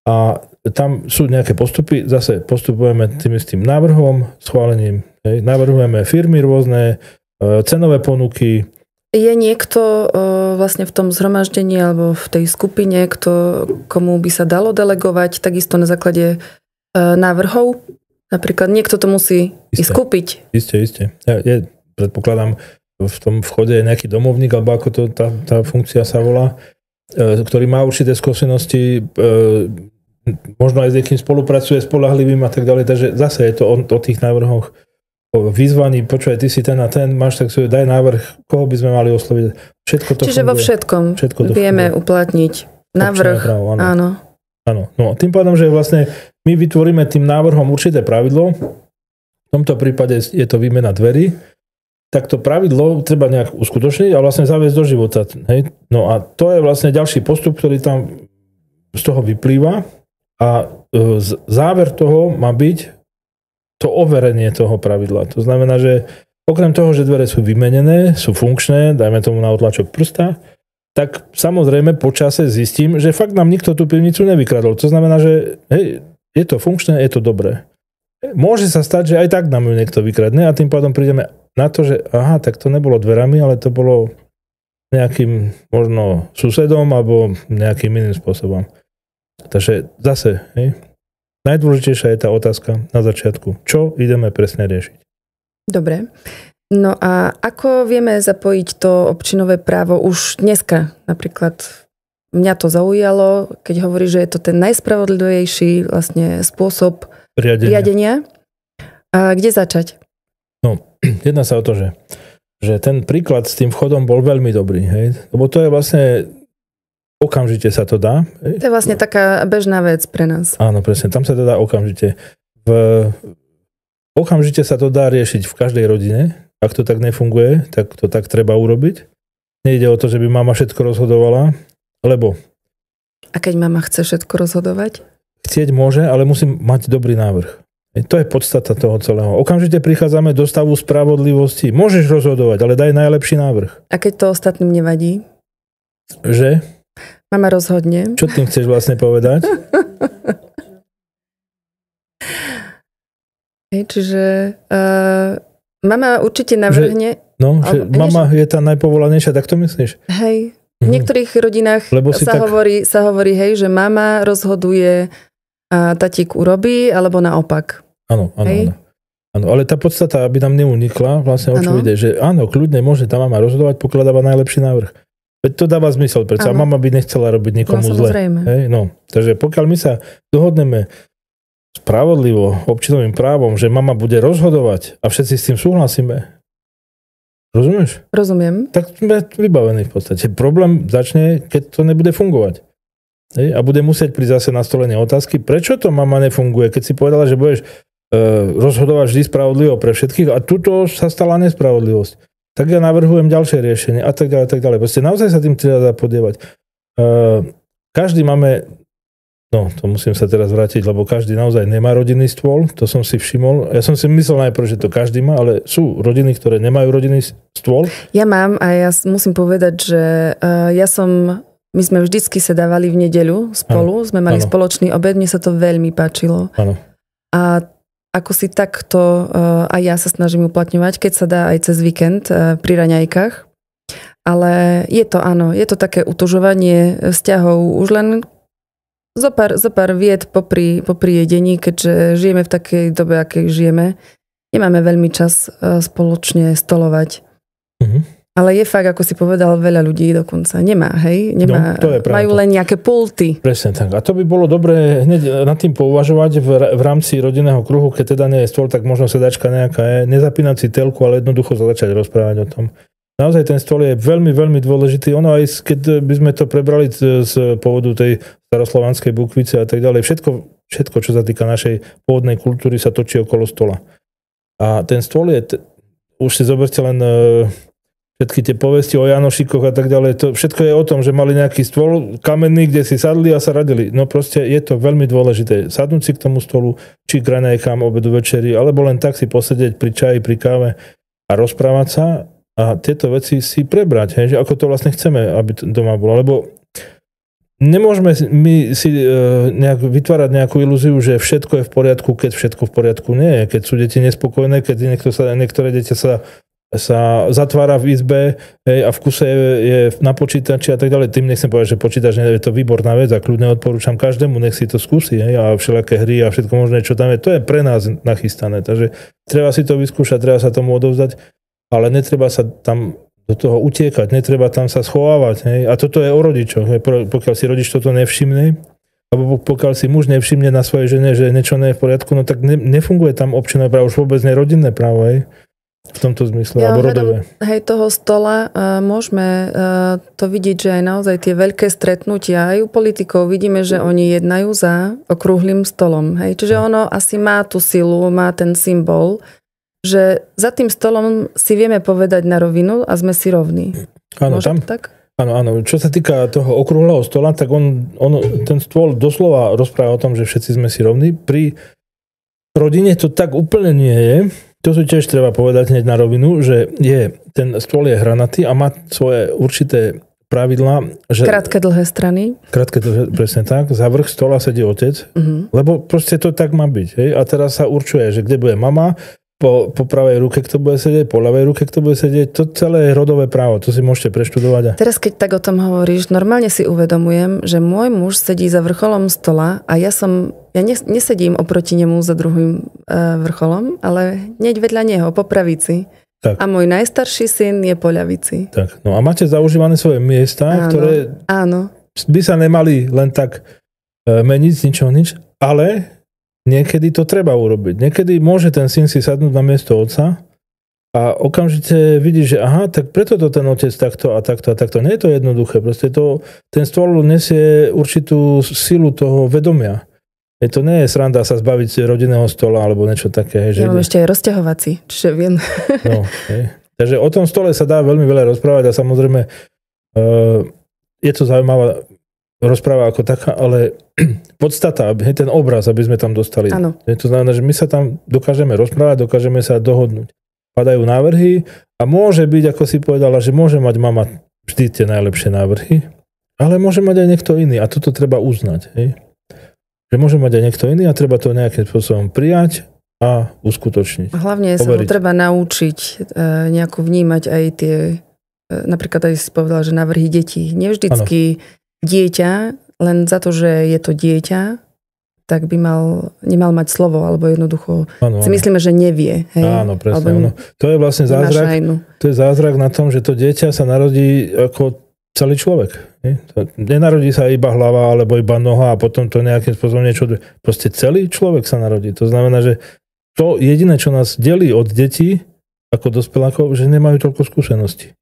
A tam sú nejaké postupy, zase postupujeme tým istým návrhom, schválením Hej. Navrhujeme firmy rôzne, cenové ponuky. Je niekto vlastne v tom zhromaždení alebo v tej skupine, komu by sa dalo delegovať takisto na základe návrhov? Napríklad niekto to musí ísť kúpiť. Isté. Predpokladám, v tom vchode je nejaký domovník, alebo ako to tá funkcia sa volá, ktorý má určité skúsenosti, možno aj s niekým spolupracuje, spoľahlivým a tak ďalej. Takže zase je to o tých návrhoch, o vyzvaní, počúvaj, ty si ten a ten, máš, tak si daj návrh, koho by sme mali osloviť. Všetko to Čiže funguje. Vo všetkom vieme uplatniť návrh. Právo, áno. No, tým pádom, že vlastne my vytvoríme tým návrhom určité pravidlo, v tomto prípade je to výmena dverí, tak to pravidlo treba nejak uskutočniť a vlastne zaviesť do života. Hej? No a to je vlastne ďalší postup, ktorý tam z toho vyplýva a záver toho má byť to overenie toho pravidla. To znamená, že okrem toho, že dvere sú vymenené, sú funkčné, dajme tomu na otlačok prsta, tak samozrejme po čase zistím, že fakt nám nikto tú pivnicu nevykradol. To znamená, že hej, je to funkčné, je to dobré. Môže sa stať, že aj tak nám ju niekto vykradne a tým pádom prídeme na to, že aha, tak to nebolo dverami, ale to bolo nejakým možno susedom alebo nejakým iným spôsobom. Takže zase, hej, najdôležitejšia je tá otázka na začiatku. Čo ideme presne riešiť? Dobre. No a ako vieme zapojiť to občinové právo už dneska? Napríklad mňa to zaujalo, keď hovorí, že je to ten najspravodlivejší vlastne spôsob riadenia. A kde začať? No, jedná sa o to, že ten príklad s tým vchodom bol veľmi dobrý. Hej? Lebo to je vlastne okamžite sa to dá. Hej? To je vlastne taká bežná vec pre nás. Áno, presne. Tam sa to dá okamžite. Okamžite sa to dá riešiť v každej rodine. Ak to tak nefunguje, tak to tak treba urobiť. Nejde o to, že by mama všetko rozhodovala, lebo... A keď mama chce všetko rozhodovať? Chcieť môže, ale musí mať dobrý návrh. To je podstata toho celého. Okamžite prichádzame do stavu spravodlivosti. Môžeš rozhodovať, ale daj najlepší návrh. A keď to ostatným nevadí? Že? Mama rozhodne. Čo tým chceš vlastne povedať? Čiže mama určite navrhne... Mama je tá najpovolanejšia, tak to myslíš? Hej. V niektorých rodinách sa hovorí, hej, že mama rozhoduje a tatík urobí, alebo naopak. Áno. Ale tá podstata, aby nám neunikla, vlastne o čo ide, že áno, kľudne môže tá mama rozhodovať, pokiaľ dáva najlepší návrh. Veď to dáva zmysel, pretože mama by nechcela robiť nikomu zle. Hej, no. Takže pokiaľ my sa dohodneme spravodlivo občinovým právom, že mama bude rozhodovať a všetci s tým súhlasíme, rozumieš? Rozumiem. Tak sme vybavení v podstate. Problém začne, keď to nebude fungovať. A bude musieť prísť zase nastolenie otázky, prečo to mama nefunguje, keď si povedala, že budeš rozhodovať vždy spravodlivo pre všetkých a tuto sa stala nespravodlivosť. Tak ja navrhujem ďalšie riešenie a tak ďalej. Proste naozaj sa tým treba podievať. Každý máme, to musím sa teraz vrátiť, lebo každý naozaj nemá rodinný stôl, to som si všimol. Ja som si myslel najprv, že to každý má, ale sú rodiny, ktoré nemajú rodinný stôl. Ja mám a ja musím povedať, že my sme vždycky sedávali v nedeľu spolu, sme mali spoločný obed, mne sa to veľmi páčilo. Áno. A ako si takto aj ja sa snažím uplatňovať, keď sa dá aj cez víkend pri raňajkách. Ale je to také utužovanie vzťahov už len zo pár vied popri jedení, keďže žijeme v takej dobe, akej žijeme. Nemáme veľmi čas spoločne stolovať. Mhm. Ale je fakt, ako si povedal, veľa ľudí dokonca nemá, hej? Majú len nejaké pulty. Presne tak. A to by bolo dobré hneď nad tým pouvažovať v rámci rodinného kruhu, keď teda nie je stôl, tak možno sedačka nejaká je. Nezapínať si telku, ale jednoducho začať rozprávať o tom. Naozaj ten stôl je veľmi, veľmi dôležitý. Ono aj keď by sme to prebrali z pôvodu tej staroslovanskej bukvice a tak ďalej, všetko, čo sa týka našej pôvodnej kultúry, sa točí okolo stola. A ten stôl je, už si zoberte len všetky tie povesti o Janošikoch a tak ďalej, to všetko je o tom, že mali nejaký stôl kamenný, kde si sadli a sa radili. No proste je to veľmi dôležité. Sadnúť si k tomu stolu, či k raňajkám, obedu, večeri, alebo len tak si posedieť pri čaji, pri káve a rozprávať sa a tieto veci si prebrať, že ako to vlastne chceme, aby doma bolo. Lebo nemôžeme my si vytvárať nejakú ilúziu, že všetko je v poriadku, keď všetko v poriadku nie je. Keď sú deti nespokojné, keď niektoré deti sa zatvára v izbe a v kuse je na počítači a tak ďalej. Tým nechcem povedať, že počítač je to výborná vec a kľudne odporúčam každému, nech si to skúsi a všelijaké hry a všetko možné, čo tam je. To je pre nás nachystané. Takže treba si to vyskúšať, treba sa tomu odovzdať, ale netreba sa tam do toho utiekať, netreba tam sa schovávať. A toto je o rodičoch. Pokiaľ si rodič toto nevšimne, alebo pokiaľ si muž nevšimne na svojej žene, že niečo nie je v poriadku, no tak nefunguje tam občianske právo, už vôbec nie rodinné právo. V tomto zmysle, alebo rodové. Toho stola môžeme to vidieť, že aj naozaj tie veľké stretnutia aj u politikov vidíme, že oni jednajú za okrúhlym stolom. Čiže ono asi má tú silu, má ten symbol, že za tým stolom si vieme povedať na rovinu a sme si rovní. Áno, tam, tak? Áno. Čo sa týka toho okrúhleho stola, tak ten stôl doslova rozpráva o tom, že všetci sme si rovní. Pri rodine to tak úplne nie je. To si tiež treba povedať hneď na rovinu, že ten stôl je hranatý a má svoje určité pravidlá. Krátke, dlhé strany. Presne tak. Za vrch stola sedí otec, lebo proste to tak má byť. A teraz sa určuje, že kde bude mama, po pravej ruke kto bude sedieť, po ľavej ruke kto bude sedieť. To celé je rodové právo, to si môžete preštudovať. Teraz keď tak o tom hovoríš, normálne si uvedomujem, že môj muž sedí za vrcholom stola a ja nesedím oproti nemu za druhým vrcholom, ale hneď vedľa neho, po pravici. Tak. A môj najstarší syn je po ľavici. Tak. No a máte zaužívané svoje miesta, ktoré by sa nemali len tak meniť z ničoho nič, ale niekedy to treba urobiť. Niekedy môže ten syn si sadnúť na miesto otca a okamžite vidí, že aha, tak preto to ten otec takto a takto a takto. Nie je to jednoduché. Proste ten stôl nesie určitú silu toho vedomia. To nie je sranda sa zbaviť rodinného stola alebo niečo také. Ja mám ešte aj rozťahovací, čiže viem. No, takže o tom stole sa dá veľmi veľa rozprávať a samozrejme je to zaujímavá rozpráva ako taká, ale podstata, ten obraz, aby sme tam dostali. Áno. To znamená, že my sa tam dokážeme rozprávať, dokážeme sa dohodnúť. Padajú návrhy a môže byť, ako si povedala, že môže mať mama vždy tie najlepšie návrhy, ale môže mať aj niekto iný a toto treba uznať. Že môže mať aj niekto iný a treba to nejakým spôsobom prijať a uskutočniť. Hlavne sa mu treba naučiť nejako vnímať aj tie, napríklad aj si povedala, že návrhy detí. Nevždycky dieťa, len za to, že je to dieťa, tak by nemal mať slovo, alebo jednoducho si myslíme, že nevie. Hej? Áno, presne. To je vlastne zázrak. To je zázrak na tom, že to dieťa sa narodí ako celý človek. Nenarodí sa iba hlava, alebo iba noha a potom to nejakým spôsobom niečo... Proste celý človek sa narodí. To znamená, že to jediné, čo nás delí od detí, ako dospelákov, že nemajú toľko skúseností.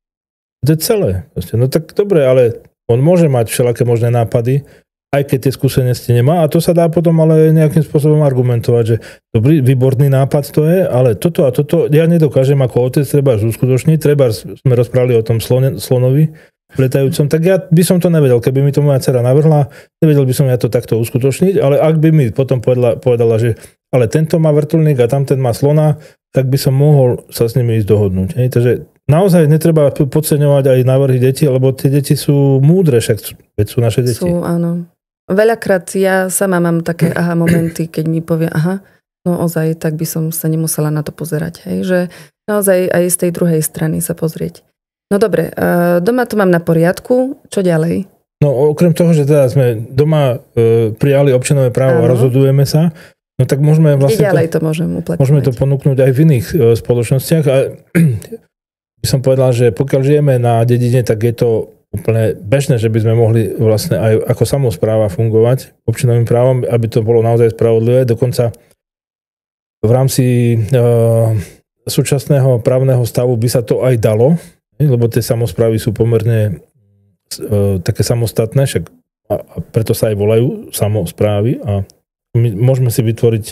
To je celé. Proste. No tak dobre, ale on môže mať všelaké možné nápady, aj keď tie skúsenosti nemá a to sa dá potom ale nejakým spôsobom argumentovať, že dobrý, výborný nápad to je, ale toto a toto ja nedokážem ako otec treba uskutočniť, treba sme rozprávali o tom slonovi letajúcom, tak ja by som to nevedel, keby mi to moja dcera navrhla, nevedel by som ja to takto uskutočniť, ale ak by mi potom povedala, že ale tento má vrtuľník a tamten má slona, tak by som mohol sa s nimi ísť dohodnúť. Takže naozaj netreba podceňovať aj návrhy detí, lebo tie deti sú múdre, však veď sú naše deti. Sú, áno. Veľakrát ja sama mám také momenty, keď mi povie, no ozaj, tak by som sa nemusela na to pozerať. Že naozaj aj z tej druhej strany sa pozrieť. No dobre, doma to mám na poriadku, čo ďalej? No okrem toho, že teda sme doma prijali občianske právo a rozhodujeme sa, no tak môžeme vlastne... ďalej to môžeme uplatňovať. Môžeme to ponúknuť aj v iných spoločnostiach a by som povedal, že pokiaľ žijeme na dedine, tak je to úplne bežné, že by sme mohli vlastne aj ako samospráva fungovať občianskim právom, aby to bolo naozaj spravodlivé. Dokonca v rámci súčasného právneho stavu by sa to aj dalo, lebo tie samosprávy sú pomerne také samostatné, však a preto sa aj volajú samosprávy a my môžeme si vytvoriť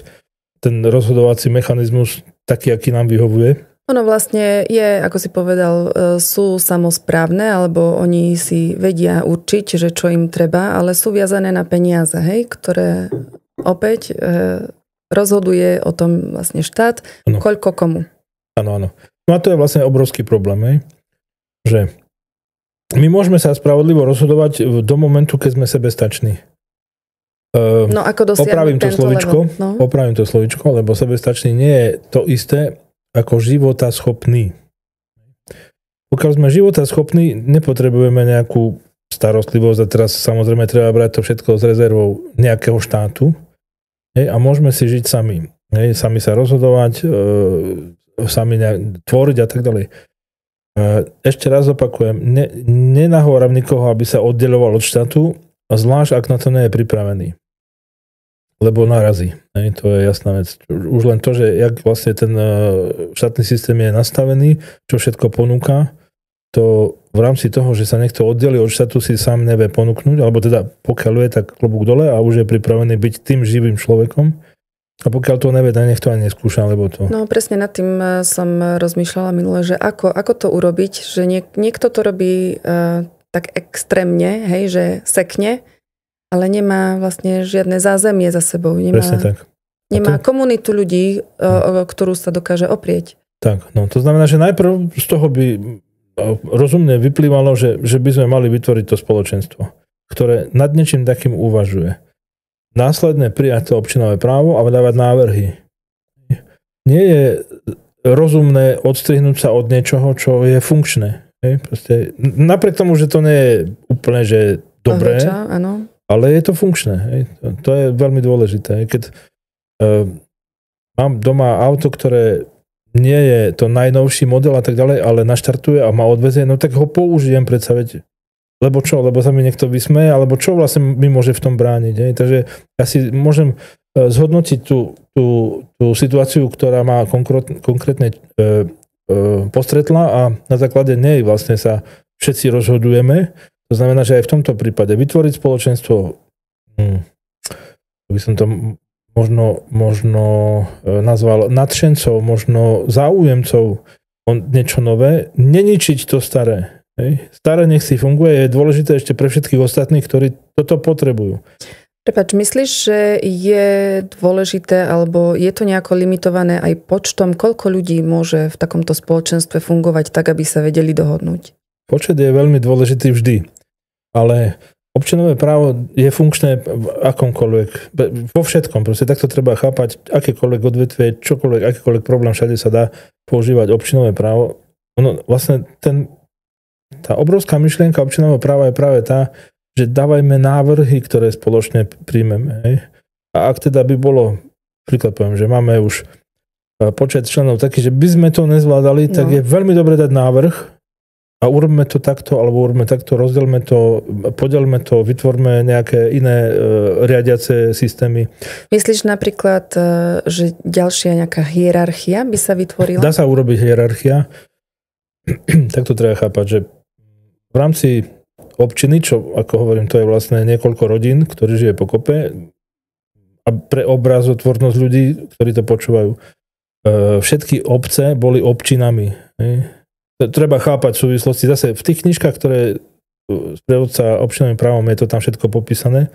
ten rozhodovací mechanizmus taký, aký nám vyhovuje. Ono vlastne je, ako si povedal, sú samosprávne, alebo oni si vedia určiť, že čo im treba, ale sú viazané na peniaze, ktoré opäť rozhoduje o tom vlastne štát, koľko komu. Áno. No a to je vlastne obrovský problém, že My môžeme sa spravodlivo rozhodovať do momentu, keď sme sebestační. No ako dosiahnuť tento level? Opravím to slovičko, lebo sebestačný nie je to isté ako životaschopný. Pokiaľ sme životaschopní, nepotrebujeme nejakú starostlivosť a teraz samozrejme treba brať to všetko s rezervou nejakého štátu, a môžeme si žiť sami. Sami sa rozhodovať, sami tvoriť a tak ďalej. Ešte raz opakujem, nenahovorám nikoho, aby sa oddeľoval od štátu, zvlášť ak na to nie je pripravený. Lebo narazí. To je jasná vec. Už len to, že jak vlastne ten štátny systém je nastavený, čo všetko ponúka, to v rámci toho, že sa niekto oddelí od štátu, si sám nevie ponúknuť, alebo teda pokiaľ je, tak klobúk dole a už je pripravený byť tým živým človekom. A pokiaľ to nevie, tak nech to ani neskúša, lebo to... No presne nad tým som rozmýšľala minule, že ako to urobiť, že niekto to robí tak extrémne, hej, že sekne, ale nemá vlastne žiadne zázemie za sebou. Presne tak. Nemá komunitu ľudí, o ktorú sa dokáže oprieť. Tak, no to znamená, že najprv z toho by rozumne vyplývalo, že by sme mali vytvoriť to spoločenstvo, ktoré nad niečím takým uvažuje. Následne prijať to občianske právo a dávať návrhy. Nie je rozumné odstrihnúť sa od niečoho, čo je funkčné. Proste, napriek tomu, že to nie je úplne že dobré, áno. Ale je to funkčné. To je veľmi dôležité. Keď mám doma auto, ktoré nie je to najnovší model a tak ďalej, ale naštartuje a ma odvezie, no tak ho použijem predsa, veď. Lebo čo? Lebo sa mi niekto vysmeje, alebo čo vlastne mi môže v tom brániť. Takže ja si môžem zhodnotiť tú situáciu, ktorá ma konkrétne postretla a na základe nej vlastne sa všetci rozhodujeme. To znamená, že aj v tomto prípade vytvoriť spoločenstvo, by som to možno nazval nadšencov, možno záujemcov o niečo nové, neničiť to staré. Staré nech si funguje, je dôležité ešte pre všetkých ostatných, ktorí toto potrebujú. Prepáč, myslíš, že je dôležité, alebo je to nejako limitované aj počtom, koľko ľudí môže v takomto spoločenstve fungovať tak, aby sa vedeli dohodnúť? Počet je veľmi dôležitý vždy. Ale občianske právo je funkčné v akomkoľvek, vo všetkom. Proste takto treba chápať, akékoľvek odvetvie, čokoľvek, akýkoľvek problém, všade sa dá používať občianske právo. Vlastne tá obrovská myšlienka občianského práva je práve tá, že dávajme návrhy, ktoré spoločne príjmeme. Hej? A ak teda by bolo, príklad poviem, že máme už počet členov taký, že by sme to nezvládali, tak je veľmi dobre dať návrh, a urobme to takto, alebo urobme takto, rozdelme to, podelme to, vytvorme nejaké iné riadiace systémy. Myslíš napríklad, že ďalšia nejaká hierarchia by sa vytvorila? Dá sa urobiť hierarchia. Tak to treba chápať, že v rámci občiny, čo ako hovorím, to je vlastne niekoľko rodín, ktorí žije pokope a pre obrazotvornosť ľudí, ktorí to počúvajú. Všetky obce boli občinami. Treba chápať v súvislosti. Zase v tých knižkách, ktoré sprievodca občianskym právom, je to tam všetko popísané.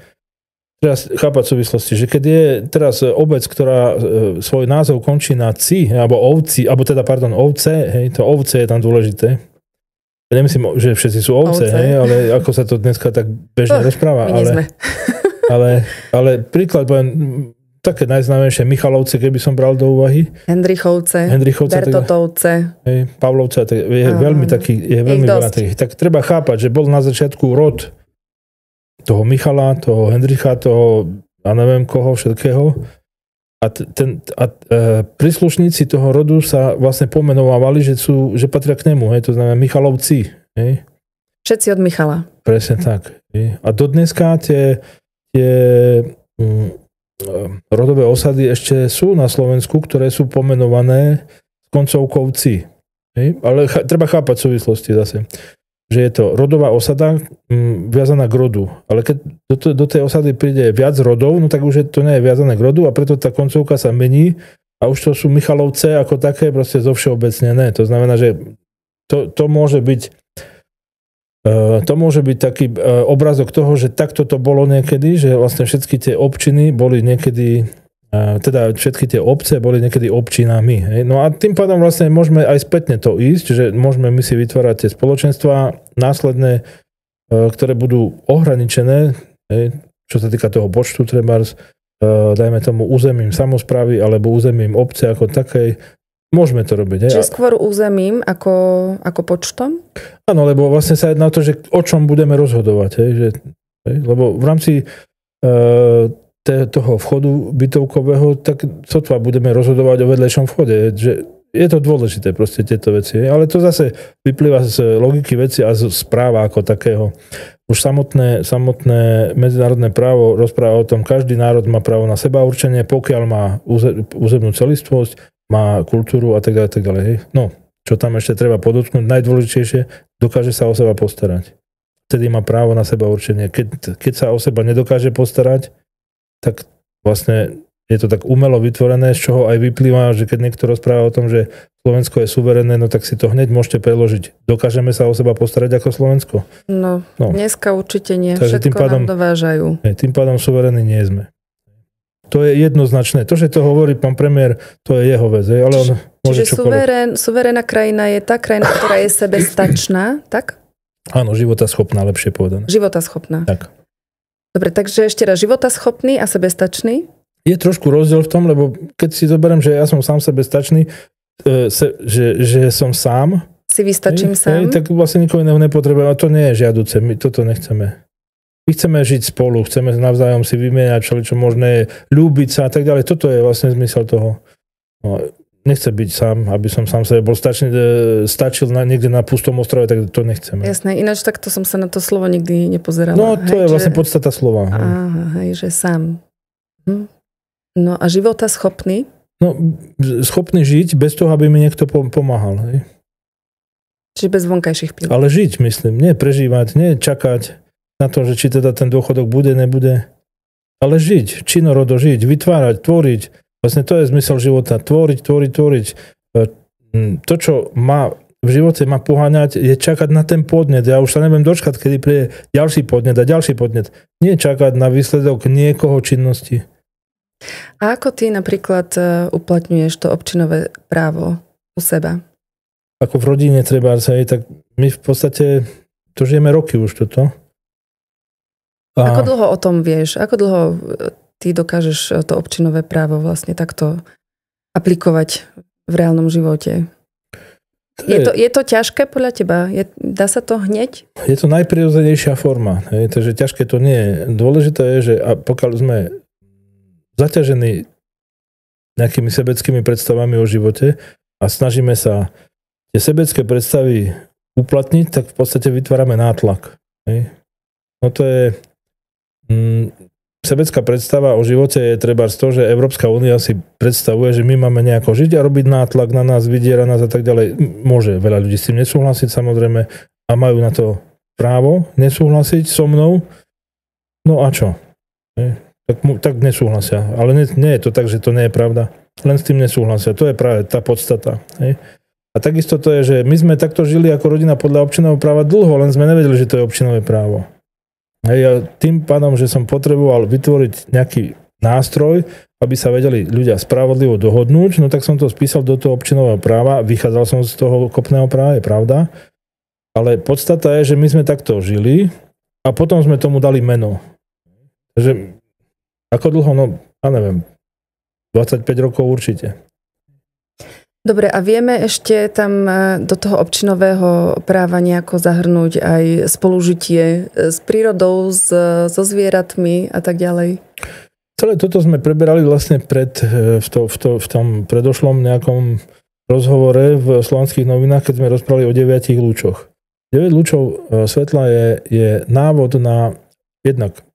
Treba chápať v súvislosti, že keď je teraz obec, ktorá svoj názov končí na ci, alebo ovci, alebo teda, ovce, hej, to ovce je tam dôležité. Nemyslím, že všetci sú ovce, hej, ale ako sa to dneska tak bežne rozpráva. Ale príklad, poviem, také najznámejšie Michalovce, keby som bral do úvahy. Hendrichovce, Bertotovce. Pavlovce, je veľmi veľa takých. Tak treba chápať, že bol na začiatku rod toho Michala, toho Hendricha, toho a neviem koho všetkého. A príslušníci toho rodu sa vlastne pomenovávali, že patria k nemu. To znamená Michalovci. Všetci od Michala. Presne tak. A dodneska tie rodové osady ešte sú na Slovensku, ktoré sú pomenované koncovkou ci. Ale treba chápať v súvislosti zase, že je to rodová osada viazaná k rodu. Ale keď do tej osady príde viac rodov, no tak už to nie je viazané k rodu a preto tá koncovka sa mení a už to sú Michalovce ako také proste zovšeobecnené. To znamená, že to môže byť taký obrazok toho, že takto to bolo niekedy, že vlastne všetky tie občiny boli niekedy teda všetky tie obce boli niekedy občinami. Hej. No a tým pádom vlastne môžeme aj spätne to ísť, že môžeme my si vytvárať tie spoločenstvá následné, ktoré budú ohraničené, hej, čo sa týka toho počtu trebárs, dajme tomu územím samosprávy alebo územím obce ako takej. Môžeme to robiť. Hej. Čiže skôr územím ako počtom? Áno, lebo vlastne sa jedná o to, že o čom budeme rozhodovať. Hej, lebo v rámci toho vchodu bytovkového, tak sotva budeme rozhodovať o vedlejšom vchode. Že je to dôležité proste tieto veci. Ale to zase vyplýva z logiky veci a z práva ako takého. Už samotné medzinárodné právo rozpráva o tom, každý národ má právo na sebaurčenie, pokiaľ má územnú celistvosť, má kultúru a tak ďalej. No, čo tam ešte treba podotknúť, najdôležitejšie, dokáže sa o seba postarať. Vtedy má právo na sebaurčenie. Keď sa o seba nedokáže postarať, tak vlastne je to tak umelo vytvorené, z čoho aj vyplýva, že keď niekto rozpráva o tom, že Slovensko je suverénne, no tak si to hneď môžete preložiť. Dokážeme sa o seba postarať ako Slovensko? No. Dneska určite nie. Takže všetko nám dovážajú. Tým pádom suverénni nie sme. To je jednoznačné. To, že to hovorí pán premiér, to je jeho vec. Ale on môže čiže suverénna krajina je tá krajina, ktorá je sebestačná, tak? Áno, životaschopná, lepšie povedané. Životaschopná. Tak. Dobre, takže ešte raz, životaschopný a sebestačný? Je trošku rozdiel v tom, lebo keď si zoberiem, že ja som sám sebestačný, že som sám, si vystačím sám, tak vlastne nikoho iného nepotrebujem a to nie je žiaduce, my toto nechceme. My chceme žiť spolu, chceme navzájom si vymieňať čo možné, ľúbiť sa a tak ďalej. Toto je vlastne zmysel toho. No, nechcem byť sám, aby som sám sebe bol stačil niekde na pustom ostrove, tak to nechceme. Jasné, ináč takto som sa na to slovo nikdy nepozerala. No, to je vlastne podstata slova. Aha, že sám. No a životaschopný? No, schopný žiť bez toho, aby mi niekto pomáhal. Hej. Čiže bez vonkajších píl. Ale žiť, myslím. Nie prežívať, nie čakať na to, že či teda ten dôchodok bude, nebude. Ale žiť, činorodo žiť, vytvárať, tvoriť. Vlastne to je zmysel života. Tvoriť. To, čo má v živote ma poháňať, je čakať na ten podnet. Ja už sa neviem dočkať, kedy príde ďalší podnet a ďalší podnet. Nie čakať na výsledok niekoho činnosti. A ako ty napríklad uplatňuješ to občinové právo u seba? Ako v rodine treba sa tak my v podstate to žijeme roky už toto. Ako dlho o tom vieš? Ako dlho ty dokážeš to občinové právo vlastne takto aplikovať v reálnom živote? Je to ťažké podľa teba? Dá sa to hneď? Je to najprirodzenejšia forma. Takže ťažké to nie je. Dôležité je, že pokiaľ sme zaťažení nejakými sebeckými predstavami o živote a snažíme sa tie sebecké predstavy uplatniť, tak v podstate vytvárame nátlak. No to je sebecká predstava o živote je trebárs to, že Európska únia si predstavuje, že my máme nejako žiť a robiť nátlak na nás, vydiera nás a tak ďalej. Môže veľa ľudí s tým nesúhlasiť samozrejme a majú na to právo nesúhlasiť so mnou. No a čo? Tak nesúhlasia. Ale nie je to tak, že to nie je pravda. Len s tým nesúhlasia. To je práve tá podstata. A takisto to je, že my sme takto žili ako rodina podľa občinového práva dlho, len sme nevedeli, že to je občinové právo. A tým pádom, že som potreboval vytvoriť nejaký nástroj, aby sa vedeli ľudia spravodlivo dohodnúť, no tak som to spísal do toho občinového práva, vychádzal som z toho kopného práva, je pravda, ale podstata je, že my sme takto žili a potom sme tomu dali meno. Takže ako dlho? No, ja neviem, 25 rokov určite. Dobre, a vieme ešte tam do toho občinového práva nejako zahrnúť aj spolužitie s prírodou, so zvieratmi a tak ďalej? Celé toto sme preberali vlastne v tom predošlom nejakom rozhovore v Slovenských novinách, keď sme rozprávali o 9 lúčoch. 9 lúčov svetla je návod na jednak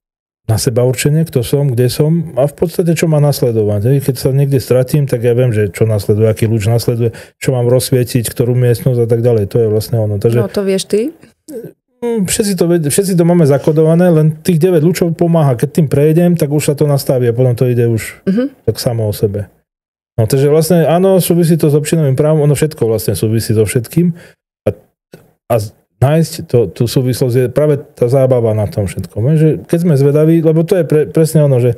na seba určenie, kto som, kde som a v podstate čo má nasledovať. Keď sa niekde stratím, tak ja viem, že čo nasleduje, aký lúč nasleduje, čo mám rozsvietiť, ktorú miestnosť a tak ďalej. To je vlastne ono. Takže, no to vieš ty? Všetci to máme zakodované, len tých 9 lúčov pomáha. Keď tým prejdem, tak už sa to nastaví a potom to ide už tak samo o sebe. No takže vlastne áno, súvisí to s občinovým právom, ono všetko vlastne súvisí so všetkým a nájsť tú súvislosť je práve tá zábava na tom všetkom. Že keď sme zvedaví, lebo to je presne ono, že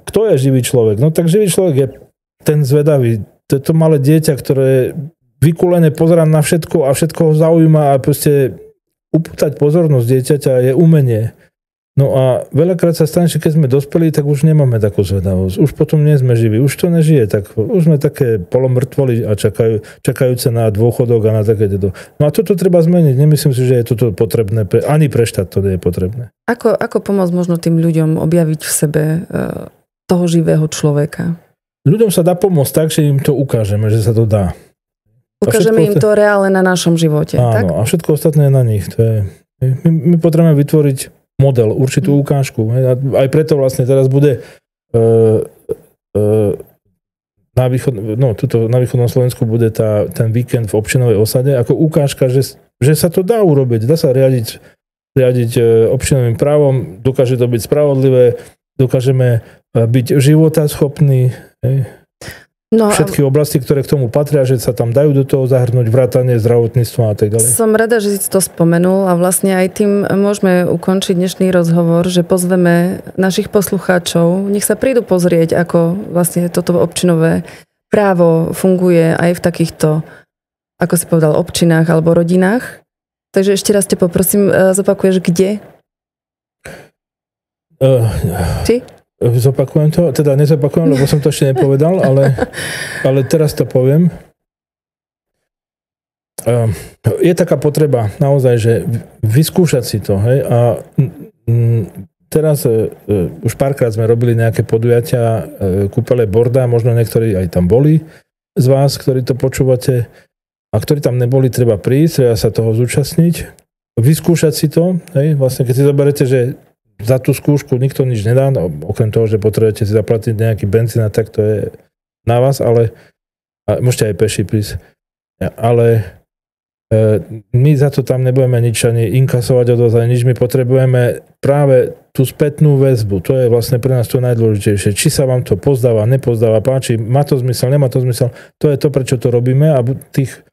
kto je živý človek? No tak živý človek je ten zvedavý, to malé dieťa, ktoré vykulené pozerá na všetko a všetko ho zaujíma a proste upútať pozornosť dieťaťa je umenie. No a veľakrát sa stane, že keď sme dospelí, tak už nemáme takú zvedavosť. Už potom nie sme živí, už to nežije. Tak už sme také polomrtvoli a čakajúce na dôchodok a na takéto. No a toto treba zmeniť. Nemyslím si, že je toto potrebné. Ani pre štát to nie je potrebné. Ako pomôcť možno tým ľuďom objaviť v sebe toho živého človeka? Ľuďom sa dá pomôcť tak, že im to ukážeme, že sa to dá. Ukážeme im to reálne na našom živote. Áno, tak? A všetko ostatné je na nich. My potrebujeme vytvoriť model, určitú ukážku. Aj preto vlastne teraz bude na východnom Slovensku bude ten víkend v občinovej osade ako ukážka, že sa to dá urobiť. Dá sa riadiť občinovým právom, dokáže to byť spravodlivé, dokážeme byť životaschopní. No všetky oblasti, ktoré k tomu patria, že sa tam dajú do toho zahrnúť, vrátanie zdravotníctva a tak ďalej. Som rada, že si to spomenul a vlastne aj tým môžeme ukončiť dnešný rozhovor, že pozveme našich poslucháčov, nech sa prídu pozrieť, ako vlastne toto občinové právo funguje aj v takýchto, ako si povedal, občinách alebo rodinách. Takže ešte raz te poprosím, zopakuješ, kde? Či? Zopakujem to, teda nezopakujem, lebo som to ešte nepovedal, ale teraz to poviem. Je taká potreba naozaj, že vyskúšať si to. Hej? A teraz už párkrát sme robili nejaké podujatia kúpele Borda, možno niektorí aj tam boli z vás, ktorí to počúvate, a ktorí tam neboli, treba prísť, treba sa toho zúčastniť, vyskúšať si to. Hej? Vlastne keď si zoberete, že za tú skúšku nikto nič nedá, no, okrem toho, že potrebujete si zaplatiť nejaký benzín, tak to je na vás, ale môžete aj peši prísť. Ale my za to tam nebudeme nič ani inkasovať od vás, ani nič. My potrebujeme práve tú spätnú väzbu. To je vlastne pre nás to najdôležitejšie. Či sa vám to pozdáva, nepozdáva, páči, má to zmysel, nemá to zmysel. To je to, prečo to robíme a tých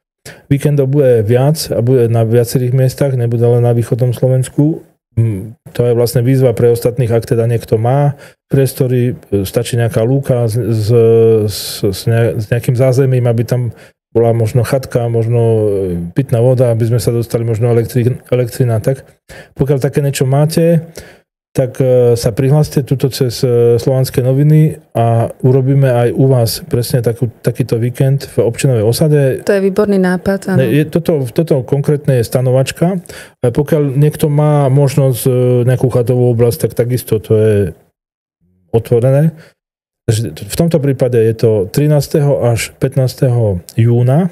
víkendov bude viac a bude na viacerých miestach, nebude len na východnom Slovensku. To je vlastne výzva pre ostatných, ak teda niekto má priestory, stačí nejaká lúka s nejakým zázemím, aby tam bola možno chatka, možno pitná voda, aby sme sa dostali možno elektrina. Tak pokiaľ také niečo máte, tak sa prihláste tuto cez Slovanské noviny a urobíme aj u vás presne takýto víkend v občinovej osade. To je výborný nápad. Áno. Toto konkrétne je stanovačka. A pokiaľ niekto má možnosť nejakú chatovú oblasť, tak takisto to je otvorené. V tomto prípade je to 13. až 15. júna.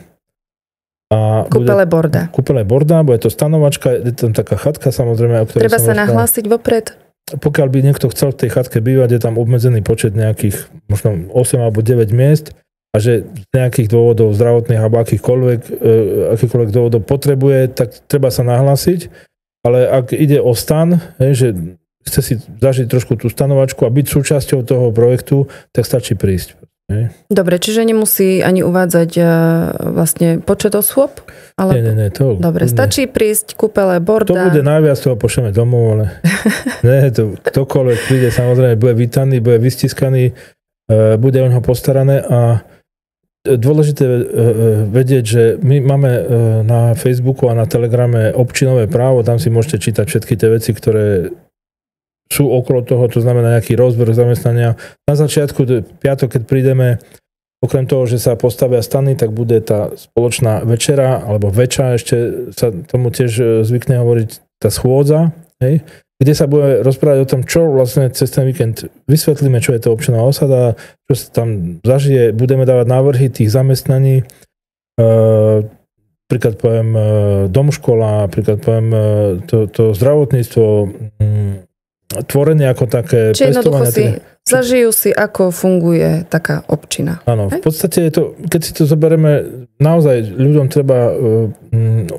Kúpele Borda. Kúpele Borda, bude to stanovačka, je tam taká chatka samozrejme. Treba sa nahlásiť vopred? Pokiaľ by niekto chcel v tej chatke bývať, je tam obmedzený počet nejakých možno 8 alebo 9 miest a že z nejakých dôvodov zdravotných alebo akýchkoľvek dôvodov potrebuje, tak treba sa nahlásiť. Ale ak ide o stan, že chce si zažiť trošku tú stanovačku a byť súčasťou toho projektu, tak stačí prísť. Dobre, čiže nemusí ani uvádzať vlastne počet osôb? Ale... Nie, to... Dobre, stačí prísť, kúpele Borda. To bude najviac, toho pošleme domov, ale nie, to ktokoľvek príde, samozrejme, bude vítaný, bude vystiskaný, bude o ňoho postarané a dôležité vedieť, že my máme na Facebooku a na Telegrame občinové právo, tam si môžete čítať všetky tie veci, ktoré sú okolo toho, to znamená nejaký rozvrh zamestnania. Na začiatku, piatok, keď prídeme, okrem toho, že sa postavia stany, tak bude tá spoločná večera, alebo veča, ešte sa tomu tiež zvykne hovoriť tá schôdza, hej, kde sa bude rozprávať o tom, čo vlastne cez ten víkend vysvetlíme, čo je to občinová osada, čo sa tam zažije, budeme dávať návrhy tých zamestnaní, príklad poviem domškola, príklad poviem to zdravotníctvo, tvorenie ako také. Čiže jednoducho zažijú si, ako funguje taká občina. Áno, v podstate je to, keď si to zoberieme, naozaj ľuďom treba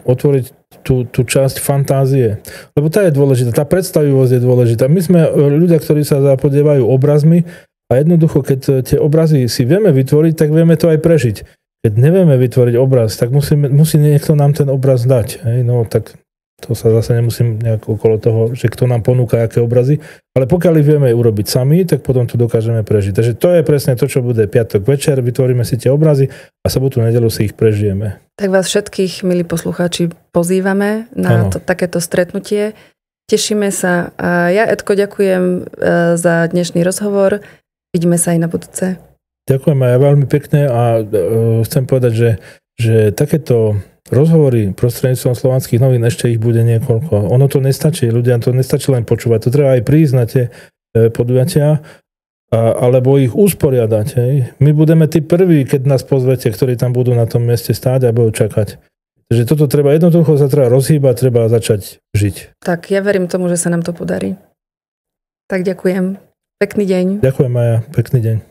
otvoriť tú časť fantázie. Lebo tá je dôležitá, tá predstavivosť je dôležitá. My sme ľudia, ktorí sa zapodievajú obrazmi a jednoducho, keď tie obrazy si vieme vytvoriť, tak vieme to aj prežiť. Keď nevieme vytvoriť obraz, tak musí niekto nám ten obraz dať. Hej? No tak to sa zase nemusím nejak okolo toho, že kto nám ponúka aké obrazy, Ale pokiaľ ich vieme urobiť sami, tak potom to dokážeme prežiť. Takže to je presne to, čo bude piatok večer, vytvoríme si tie obrazy a sobotu, nedeľu si ich prežijeme. Tak vás všetkých, milí poslucháči, pozývame na takéto stretnutie. Tešíme sa a ja, Edko, ďakujem za dnešný rozhovor. Vidíme sa aj na budúce. Ďakujem aj veľmi pekne a chcem povedať, že takéto rozhovory prostredníctvom Slovanských novín, ešte ich bude niekoľko. Ono to nestačí, ľudia to nestačí len počúvať, to treba aj prísť na tie podujatia, alebo ich usporiadať. Hej. My budeme tí prví, keď nás pozvete, ktorí tam budú na tom mieste stáť a budú čakať. Takže toto treba jednoducho sa treba rozhýbať, treba začať žiť. Tak, ja verím tomu, že sa nám to podarí. Tak ďakujem. Pekný deň. Ďakujem, Maja. Pekný deň.